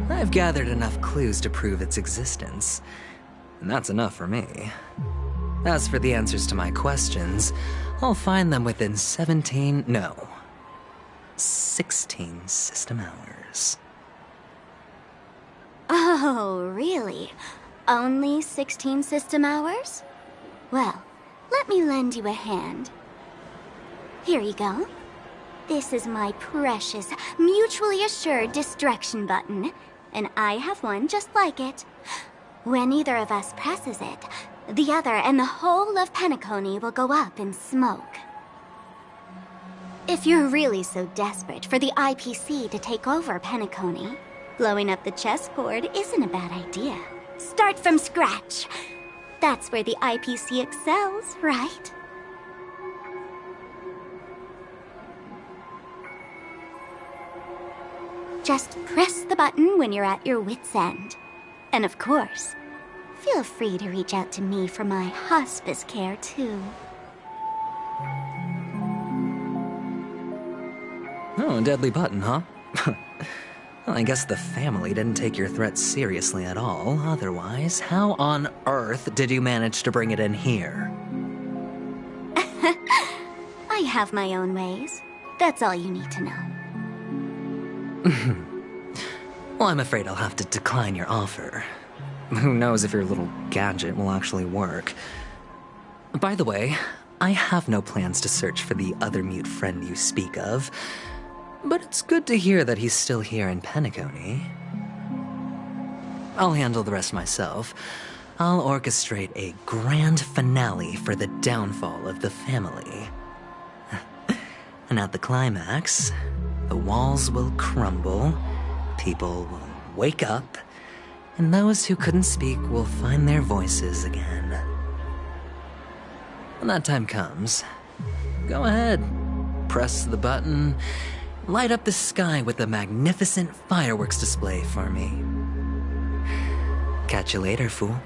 S1: I've gathered enough clues to prove its existence, and that's enough for me. As for the answers to my questions, I'll find them within 16 system hours.
S2: Oh, really? Only 16 system hours? Well, let me lend you a hand. Here you go. This is my precious, mutually assured distraction button, and I have one just like it. When either of us presses it, the other and the whole of Penacony will go up in smoke. If you're really so desperate for the IPC to take over Penacony, blowing up the chessboard isn't a bad idea. Start from scratch. That's where the IPC excels, right? Just press the button when you're at your wit's end. And of course, feel free to reach out to me for my hospice care, too.
S1: Oh, a deadly button, huh? Well, I guess the family didn't take your threat seriously at all. Otherwise, how on earth did you manage to bring it in here?
S2: I have my own ways. That's all you need to know.
S1: Well, I'm afraid I'll have to decline your offer. Who knows if your little gadget will actually work. By the way, I have no plans to search for the other mute friend you speak of, but it's good to hear that he's still here in Penacony. I'll handle the rest myself. I'll orchestrate a grand finale for the downfall of the family. And at the climax, the walls will crumble, people will wake up, and those who couldn't speak will find their voices again. When that time comes, go ahead, press the button, light up the sky with a magnificent fireworks display for me. Catch you later, fool.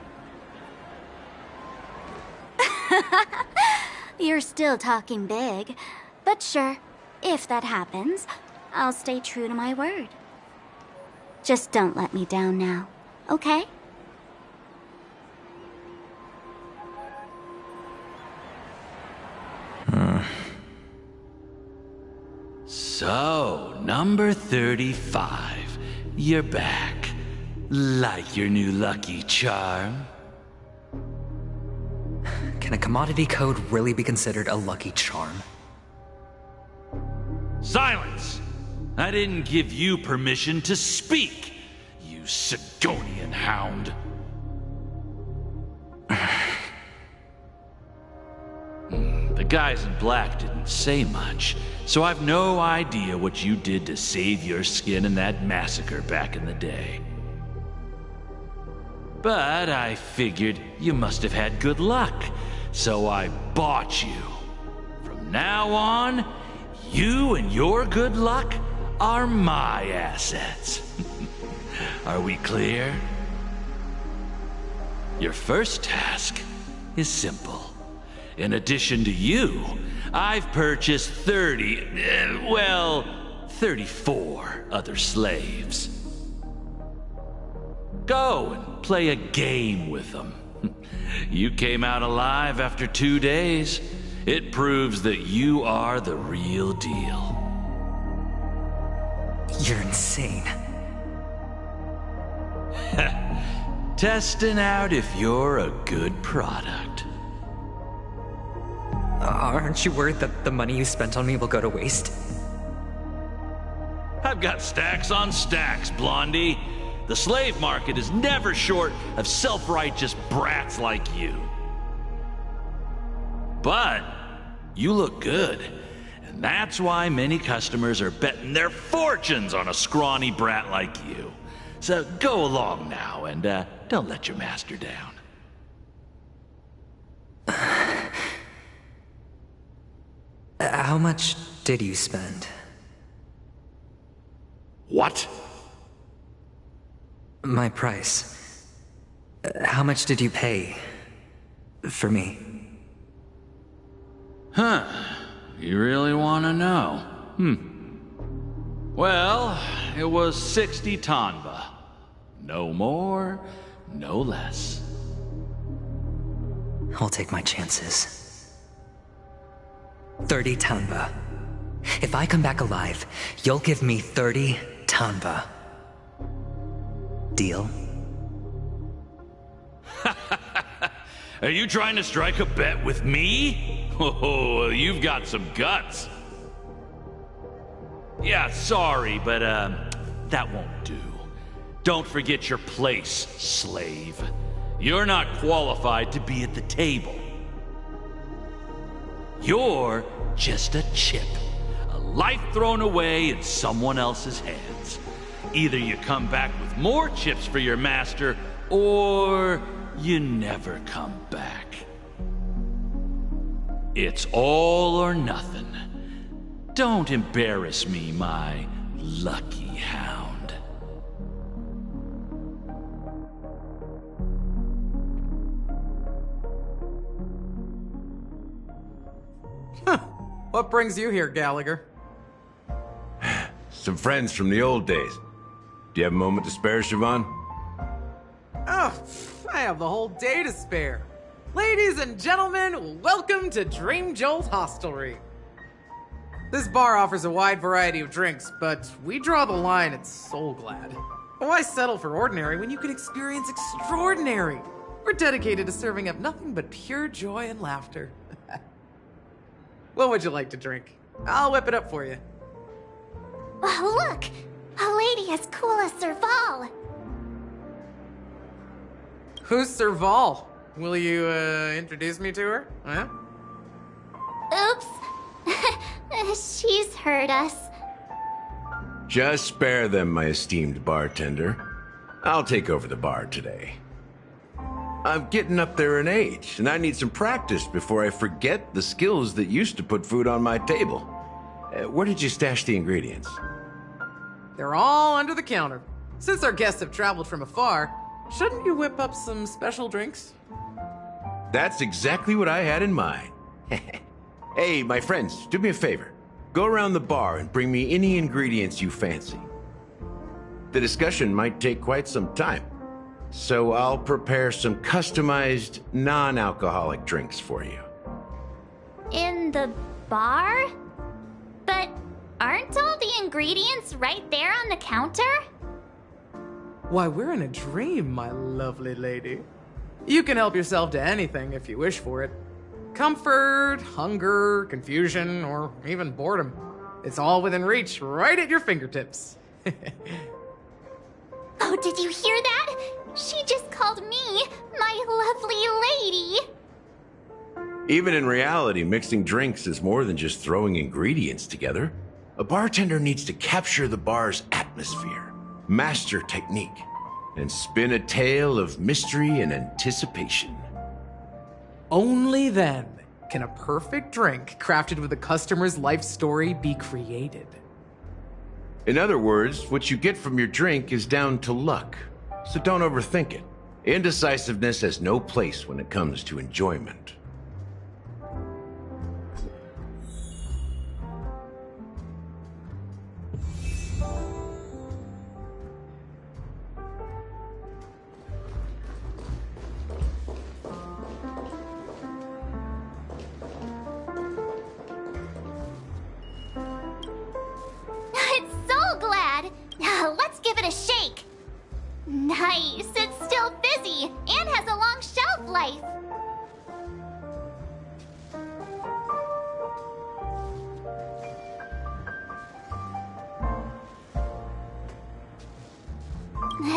S2: You're still talking big, but sure, if that happens, I'll stay true to my word. Just don't let me down now, okay?
S16: So, number 35. You're back. Like your new lucky charm?
S1: Can a commodity code really be considered a lucky charm?
S16: Silence! I didn't give you permission to speak, you Sigonian hound. The guys in black didn't say much, so I've no idea what you did to save your skin in that massacre back in the day. But I figured you must have had good luck, so I bought you. From now on, you and your good luck are my assets. Are we clear? Your first task is simple. In addition to you, I've purchased 34 other slaves. Go and play a game with them. You came out alive after 2 days. It proves that you are the real deal.
S1: You're insane.
S16: Testing out if you're a good product.
S1: Aren't you worried that the money you spent on me will go to waste?
S16: I've got stacks on stacks, Blondie. The slave market is never short of self-righteous brats like you. But you look good, and that's why many customers are betting their fortunes on a scrawny brat like you. So go along now, and don't let your master down.
S1: How much did you spend?
S5: What?
S1: My price. How much did you pay for me?
S16: Huh. You really want to know? Well, it was 60 tanba. No more, no less.
S1: I'll take my chances. 30 tanba. If I come back alive, you'll give me 30 tanba. Deal?
S16: Are you trying to strike a bet with me? Oh, you've got some guts. Yeah, sorry, but that won't do. Don't forget your place, slave. You're not qualified to be at the table. You're just a chip. A life thrown away in someone else's hands. Either you come back with more chips for your master, or you never come back. It's all or nothing. Don't embarrass me, my lucky hound.
S17: What brings you here, Gallagher?
S5: Some friends from the old days. Do you have a moment to spare, Siobhan?
S17: Oh, I have the whole day to spare. Ladies and gentlemen, welcome to Dream Jolt Hostelry. This bar offers a wide variety of drinks, but we draw the line at Soulglad. Why settle for ordinary when you can experience extraordinary? We're dedicated to serving up nothing but pure joy and laughter. What would you like to drink? I'll whip it up for you.
S2: Oh, look! A lady as cool as Serval.
S17: Who's Serval? Will you, introduce me to her? Huh?
S2: Oops. She's heard us.
S5: Just spare them, my esteemed bartender. I'll take over the bar today. I'm getting up there in age, and I need some practice before I forget the skills that used to put food on my table. Where did you stash the ingredients?
S17: They're all under the counter. Since our guests have traveled from afar, shouldn't you whip up some special drinks?
S5: That's exactly what I had in mind. Hey, my friends, do me a favor. Go around the bar and bring me any ingredients you fancy. The discussion might take quite some time, so I'll prepare some customized, non-alcoholic drinks for you.
S2: In the bar? But aren't all the ingredients right there on the counter?
S17: Why, we're in a dream, my lovely lady. You can help yourself to anything if you wish for it. Comfort, hunger, confusion, or even boredom. It's all within reach, right at your fingertips.
S2: Oh, did you hear that? She just called me my lovely lady.
S5: Even in reality, mixing drinks is more than just throwing ingredients together. A bartender needs to capture the bar's atmosphere, master technique, and spin a tale of mystery and anticipation.
S17: Only then can a perfect drink crafted with a customer's life story be created.
S5: In other words, what you get from your drink is down to luck, so don't overthink it. Indecisiveness has no place when it comes to enjoyment.
S2: Nice! It's still fizzy and has a long shelf life.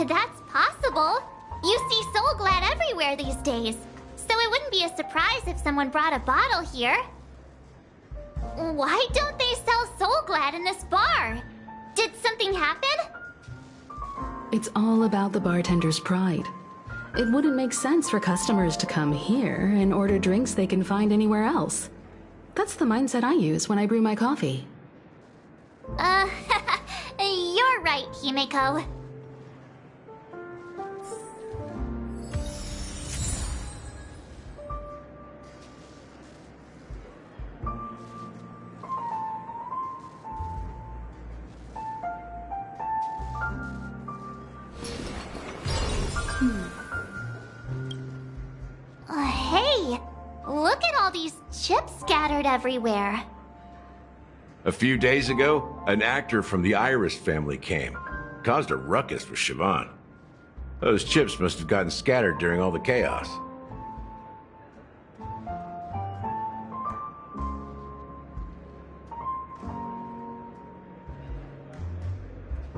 S2: That's possible. You see Soul Glad everywhere these days, so it wouldn't be a surprise if someone brought a bottle here. Why don't they sell Soul Glad in this bar? Did something happen?
S4: It's all about the bartender's pride. It wouldn't make sense for customers to come here and order drinks they can find anywhere else. That's the mindset I use when I brew my coffee.
S2: You're right, Himeko. Hey, look at all these chips scattered everywhere.
S5: A few days ago, an actor from the Iris family came. Caused a ruckus with Siobhan. Those chips must have gotten scattered during all the chaos.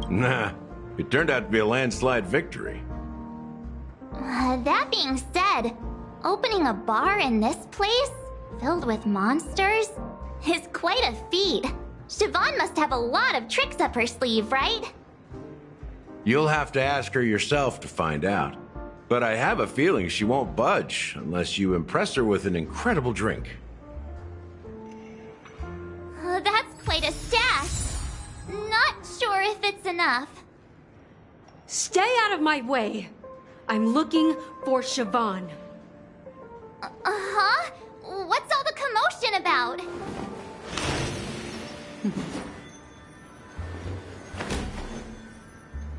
S5: Nah, it turned out to be a landslide victory.
S2: That being said, opening a bar in this place, filled with monsters, is quite a feat. Siobhan must have a lot of tricks up her sleeve, right?
S5: You'll have to ask her yourself to find out. But I have a feeling she won't budge unless you impress her with an incredible drink.
S2: That's quite a stash. Not sure if it's enough.
S18: Stay out of my way. I'm looking for Siobhan.
S2: Huh? What's all the commotion about?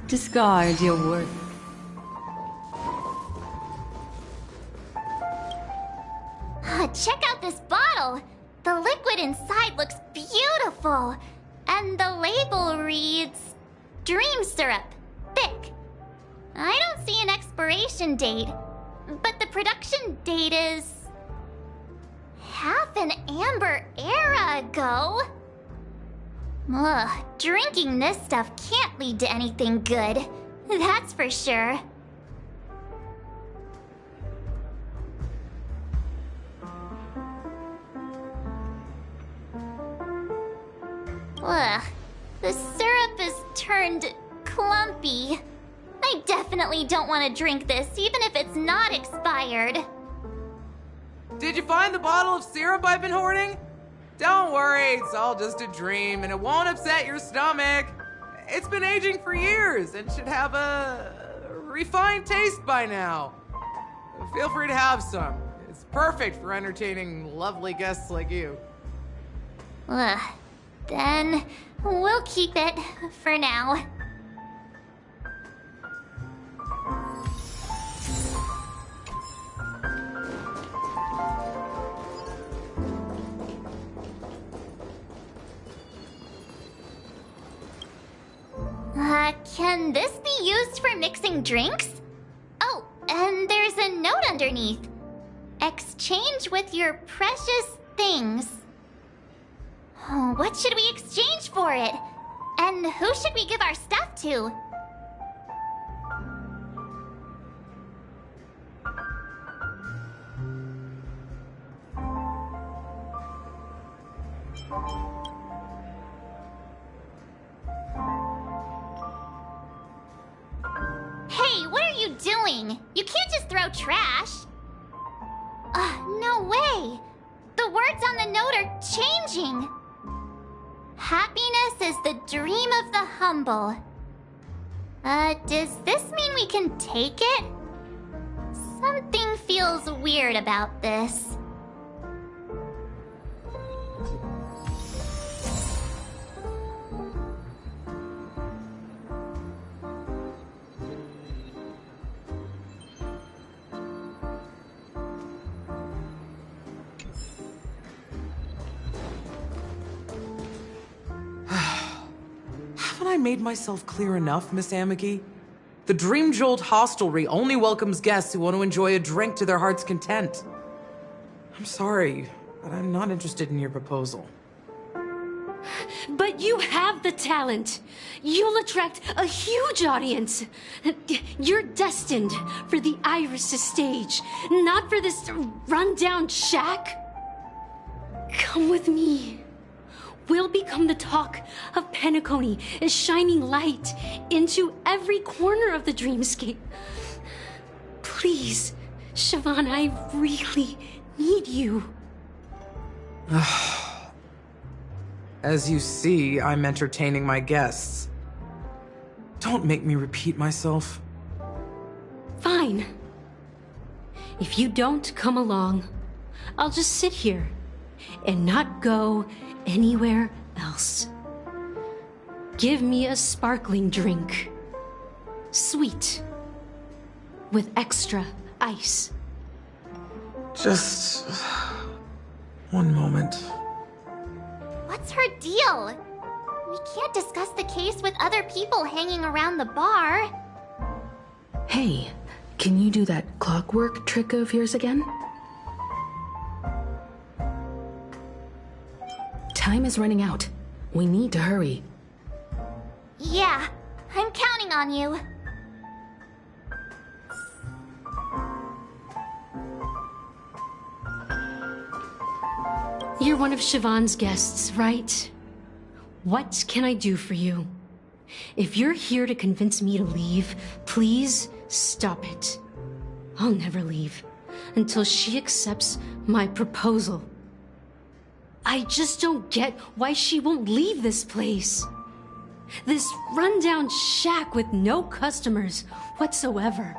S18: Discard your worth.
S2: Check out this bottle. The liquid inside looks beautiful. And the label reads, Dream Syrup, thick. I don't see an expiration date, but the production date is half an amber era ago. Ugh, drinking this stuff can't lead to anything good. That's for sure. Ugh, the syrup is turned clumpy. I definitely don't want to drink this, even if it's not expired.
S17: Did you find the bottle of syrup I've been hoarding? Don't worry, it's all just a dream, and it won't upset your stomach. It's been aging for years and should have a refined taste by now. Feel free to have some. It's perfect for entertaining lovely guests like you.
S2: Ugh, then we'll keep it for now. Can this be used for mixing drinks? Oh, and there's a note underneath. Exchange with your precious things. Oh, what should we exchange for it? And who should we give our stuff to? Hey, what are you doing? You can't just throw trash. No way. The words on the note are changing. Happiness is the dream of the humble. Does this mean we can take it? Something feels weird about this.
S17: Haven't I made myself clear enough, Miss Amiki? The Dream Jolt hostelry only welcomes guests who want to enjoy a drink to their heart's content. I'm sorry, but I'm not interested in your proposal.
S18: But you have the talent. You'll attract a huge audience. You're destined for the Iris' stage, not for this rundown shack. Come with me. We'll become the talk of Penacony, as shining light into every corner of the dreamscape. Please, Siobhan, I really need you.
S17: As you see, I'm entertaining my guests. Don't make me repeat myself.
S18: Fine. If you don't come along, I'll just sit here and not go anywhere else. Give me a sparkling drink. Sweet. With extra ice.
S17: Just one moment.
S2: What's her deal? We can't discuss the case with other people hanging around the bar.
S4: Hey, can you do that clockwork trick of yours again? Time is running out. We need to hurry.
S2: Yeah, I'm counting on you.
S18: You're one of Siobhan's guests, right? What can I do for you? If you're here to convince me to leave, please stop it. I'll never leave until she accepts my proposal. I just don't get why she won't leave this place. This rundown shack with no customers whatsoever.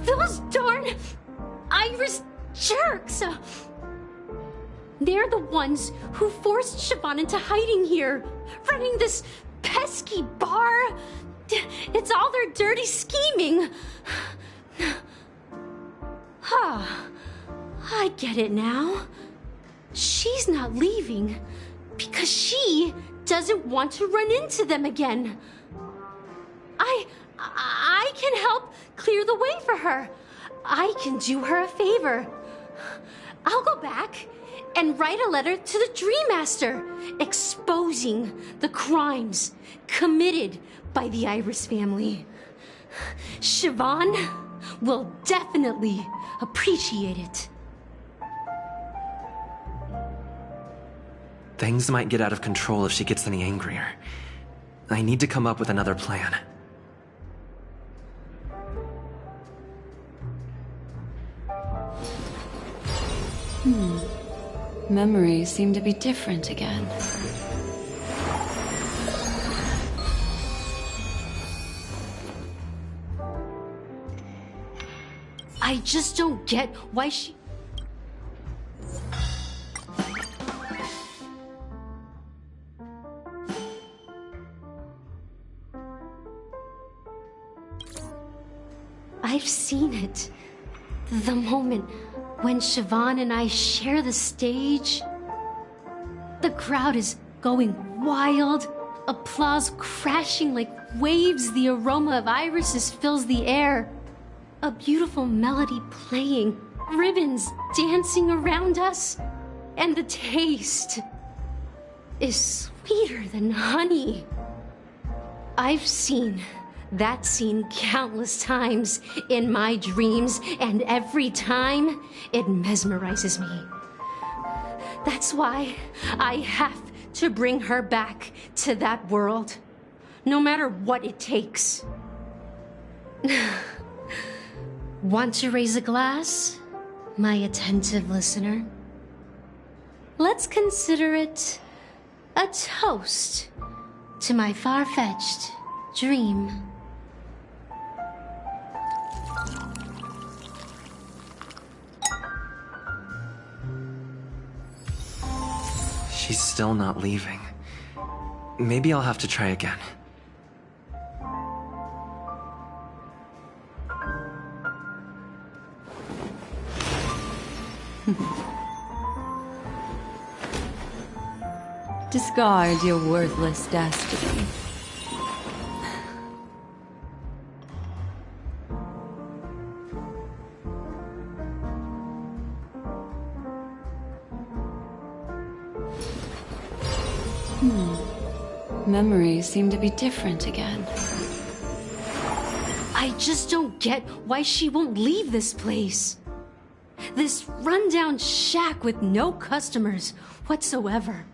S18: Those darn Iris jerks! They're the ones who forced Siobhan into hiding here, running this pesky bar. It's all their dirty scheming. I get it now. She's not leaving because she doesn't want to run into them again. I can help clear the way for her. I can do her a favor. I'll go back and write a letter to the Dream Master exposing the crimes committed by the Iris family. Siobhan will definitely appreciate it.
S19: Things might get out of control if she gets any angrier. I need to come up with another plan.
S20: Memories seem to be different again.
S18: I just don't get why she... I've seen it. The moment when Siobhan and I share the stage. The crowd is going wild. Applause crashing like waves. The aroma of irises fills the air. A beautiful melody playing. Ribbons dancing around us. And the taste is sweeter than honey. I've seen that scene countless times in my dreams, and every time it mesmerizes me. That's why I have to bring her back to that world, no matter what it takes. Want to raise a glass, my attentive listener? Let's consider it a toast to my far-fetched dream.
S19: She's still not leaving. Maybe I'll have to try again.
S20: Discard your worthless destiny. Memories seem to be different again.
S18: I just don't get why she won't leave this place. This rundown shack with no customers whatsoever.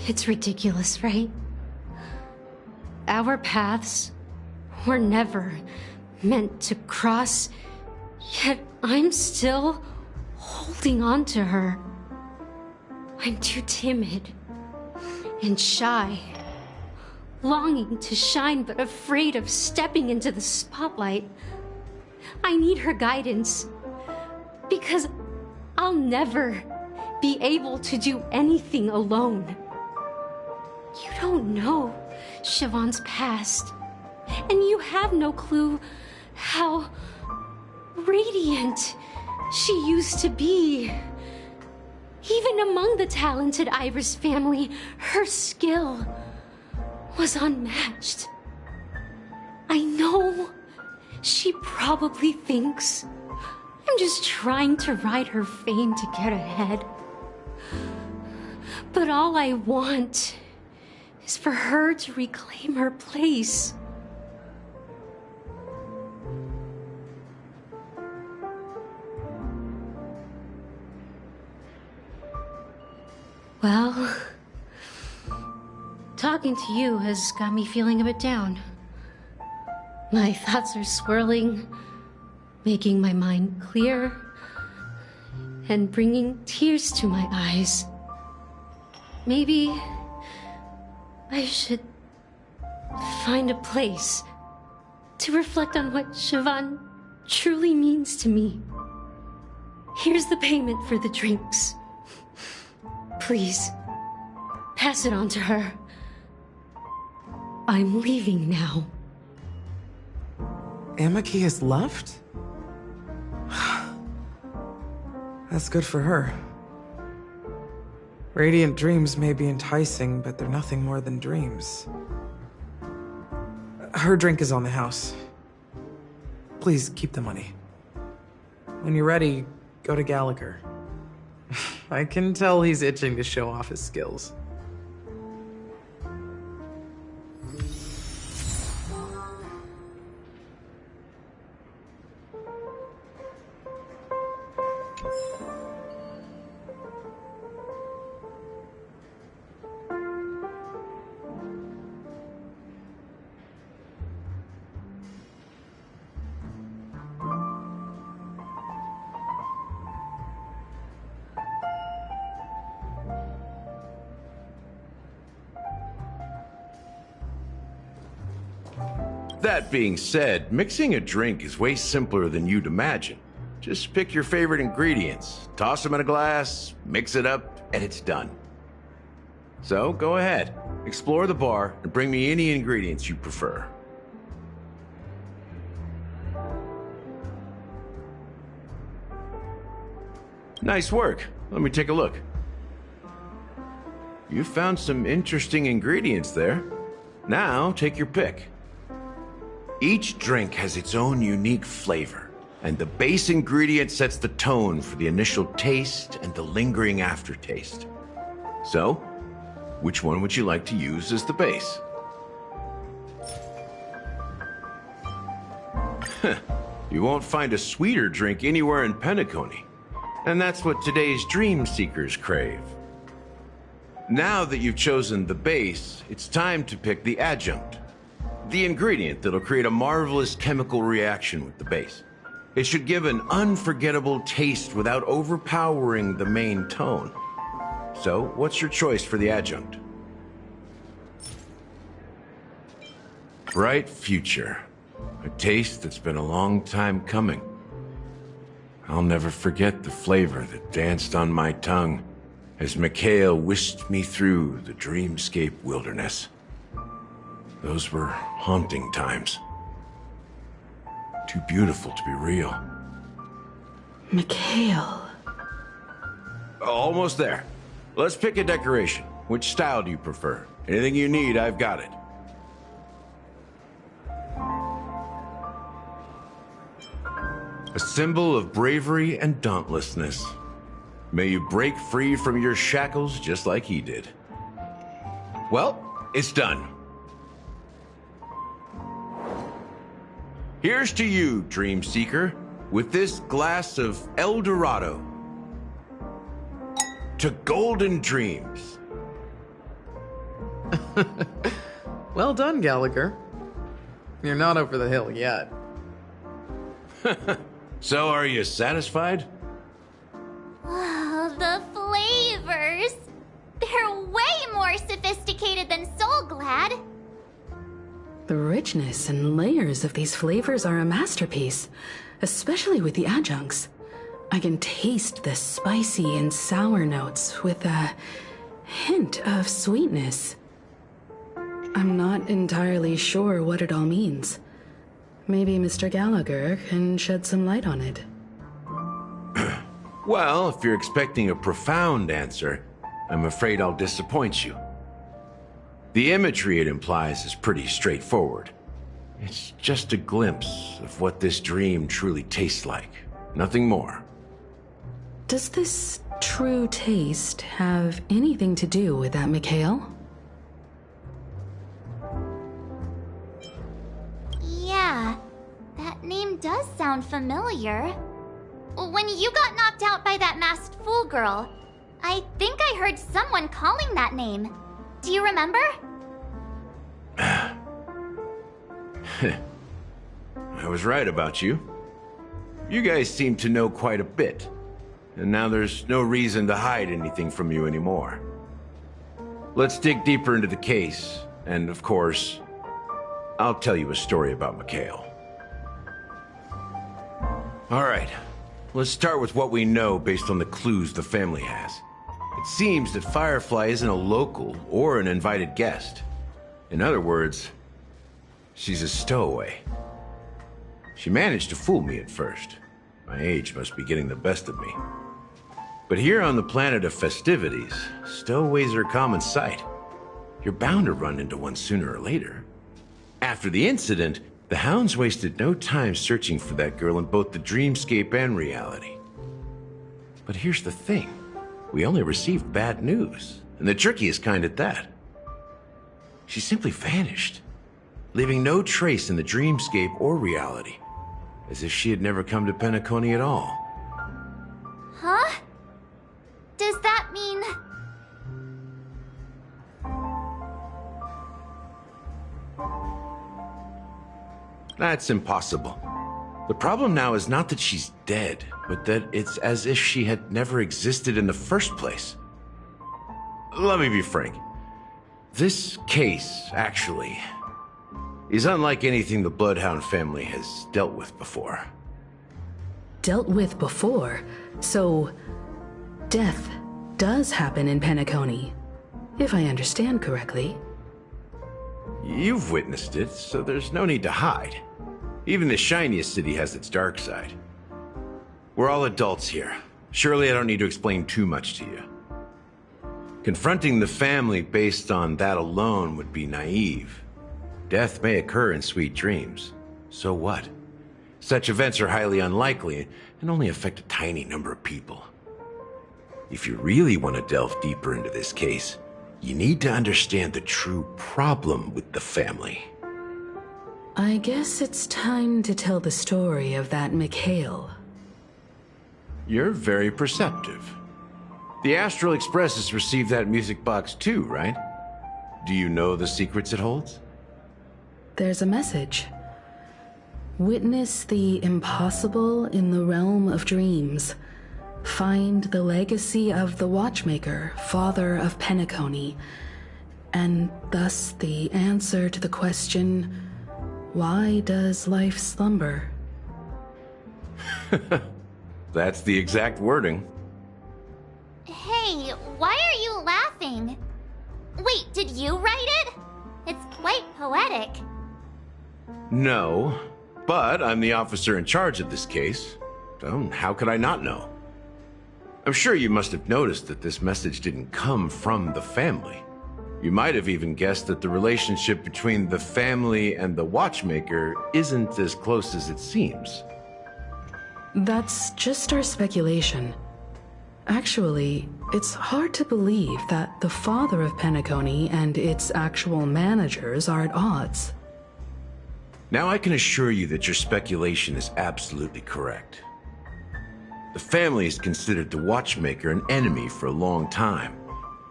S18: It's ridiculous, right? Our paths were never meant to cross, yet I'm still holding on to her. I'm too timid and shy, longing to shine but afraid of stepping into the spotlight. I need her guidance, because I'll never be able to do anything alone. You don't know Siobhan's past, and you have no clue how radiant she used to be. Even among the talented Iris family, her skill was unmatched. I know she probably thinks I'm just trying to ride her fame to get ahead. But all I want is for her to reclaim her place. Well, talking to you has got me feeling a bit down. My thoughts are swirling, making my mind clear, and bringing tears to my eyes. Maybe I should find a place to reflect on what Siobhan truly means to me. Here's the payment for the drinks. Please, pass it on to her. I'm leaving now.
S17: Amaki has left? That's good for her. Radiant dreams may be enticing, but they're nothing more than dreams. Her drink is on the house. Please keep the money. When you're ready, go to Gallagher. I can tell he's itching to show off his skills.
S5: That being said, mixing a drink is way simpler than you'd imagine. Just pick your favorite ingredients, toss them in a glass, mix it up, and it's done. So go ahead, explore the bar, and bring me any ingredients you prefer. Nice work. Let me take a look. You found some interesting ingredients there. Now, take your pick. Each drink has its own unique flavor, and the base ingredient sets the tone for the initial taste and the lingering aftertaste. So, which one would you like to use as the base? You won't find a sweeter drink anywhere in Penacony, and that's what today's dream seekers crave. Now that you've chosen the base, it's time to pick the adjunct, the ingredient that'll create a marvelous chemical reaction with the base. It should give an unforgettable taste without overpowering the main tone. So, what's your choice for the adjunct? Bright Future. A taste that's been a long time coming. I'll never forget the flavor that danced on my tongue as Mikhail whisked me through the dreamscape wilderness. Those were haunting times. Too beautiful to be real.
S4: Mikhail.
S5: Almost there. Let's pick a decoration. Which style do you prefer? Anything you need, I've got it. A symbol of bravery and dauntlessness. May you break free from your shackles just like he did. Well, it's done. Here's to you, Dream Seeker, with this glass of El Dorado. To golden dreams.
S17: Well done, Gallagher. You're not over the hill yet.
S5: So, are you satisfied?
S2: Oh, the flavors! They're way more sophisticated than Soulglad.
S4: The richness and layers of these flavors are a masterpiece, especially with the adjuncts. I can taste the spicy and sour notes with a hint of sweetness. I'm not entirely sure what it all means. Maybe Mr. Gallagher can shed some light on it.
S5: Well, if you're expecting a profound answer, I'm afraid I'll disappoint you. The imagery it implies is pretty straightforward. It's just a glimpse of what this dream truly tastes like. Nothing more.
S4: Does this true taste have anything to do with that Mikhail?
S2: Yeah, that name does sound familiar. When you got knocked out by that masked fool girl, I think I heard someone calling that name. Do you remember?
S5: I was right about you. You guys seem to know quite a bit, and now there's no reason to hide anything from you anymore. Let's dig deeper into the case, and of course, I'll tell you a story about Mikhail. All right, let's start with what we know based on the clues the family has. It seems that Firefly isn't a local or an invited guest. In other words, she's a stowaway. She managed to fool me at first. My age must be getting the best of me. But here on the planet of festivities, stowaways are a common sight. You're bound to run into one sooner or later. After the incident, the hounds wasted no time searching for that girl in both the dreamscape and reality. But here's the thing. We only received bad news, and the trickiest kind at that. She simply vanished, leaving no trace in the dreamscape or reality, as if she had never come to Penacony at all.
S2: Huh? Does that mean...
S5: That's impossible. The problem now is not that she's dead, but that it's as if she had never existed in the first place. Let me be frank. This case, actually, is unlike anything the Bloodhound family has dealt with before.
S4: Dealt with before? So, death does happen in Penacony, if I understand correctly.
S5: You've witnessed it, so there's no need to hide. Even the shiniest city has its dark side. We're all adults here. Surely I don't need to explain too much to you. Confronting the family based on that alone would be naive. Death may occur in sweet dreams. So what? Such events are highly unlikely and only affect a tiny number of people. If you really want to delve deeper into this case, you need to understand the true problem with the family.
S4: I guess it's time to tell the story of that Mikhail.
S5: You're very perceptive. The Astral Express has received that music box too, right? Do you know the secrets it holds?
S4: There's a message. Witness the impossible in the realm of dreams. Find the legacy of the Watchmaker, father of Penacony, and thus the answer to the question, why does life slumber?
S5: That's the exact wording.
S2: Hey, why are you laughing? Wait, did you write it? It's quite poetic.
S5: No, but I'm the officer in charge of this case, so how could I not know? I'm sure you must have noticed that this message didn't come from the family. You might have even guessed that the relationship between the family and the Watchmaker isn't as close as it seems.
S4: That's just our speculation. Actually, it's hard to believe that the father of Penacony and its actual managers are at odds.
S5: Now I can assure you that your speculation is absolutely correct. The family has considered the Watchmaker an enemy for a long time,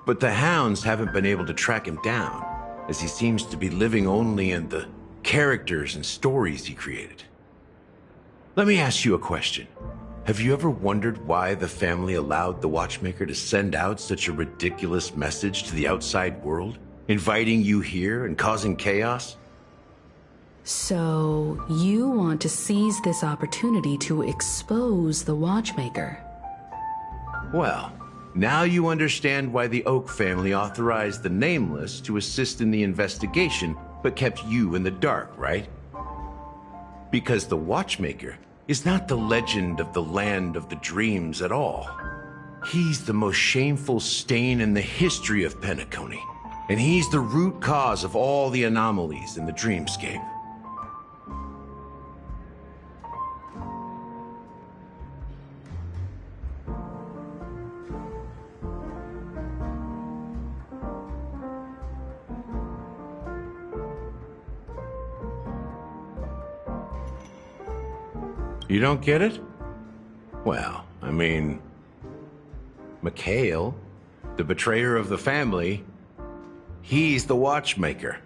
S5: but the hounds haven't been able to track him down, as he seems to be living only in the characters and stories he created. Let me ask you a question. Have you ever wondered why the family allowed the Watchmaker to send out such a ridiculous message to the outside world, inviting you here and causing chaos?
S4: So, you want to seize this opportunity to expose the Watchmaker?
S5: Well, now you understand why the Oak family authorized the Nameless to assist in the investigation, but kept you in the dark, right? Because the Watchmaker is not the legend of the land of the dreams at all. He's the most shameful stain in the history of Penacony, and he's the root cause of all the anomalies in the dreamscape. You don't get it? Well, I mean, Mikhail, the betrayer of the family, he's the Watchmaker.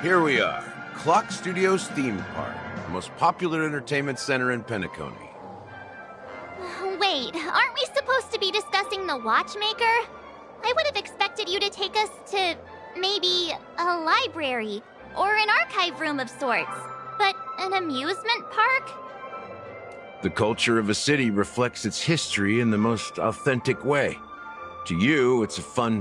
S5: Here we are, Clock Studios theme park, the most popular entertainment center in Penacony.
S2: Wait, aren't we supposed to be discussing the Watchmaker? I would have expected you to take us to, maybe, a library, or an archive room of sorts. But an amusement park?
S5: The culture of a city reflects its history in the most authentic way. To you, it's a fun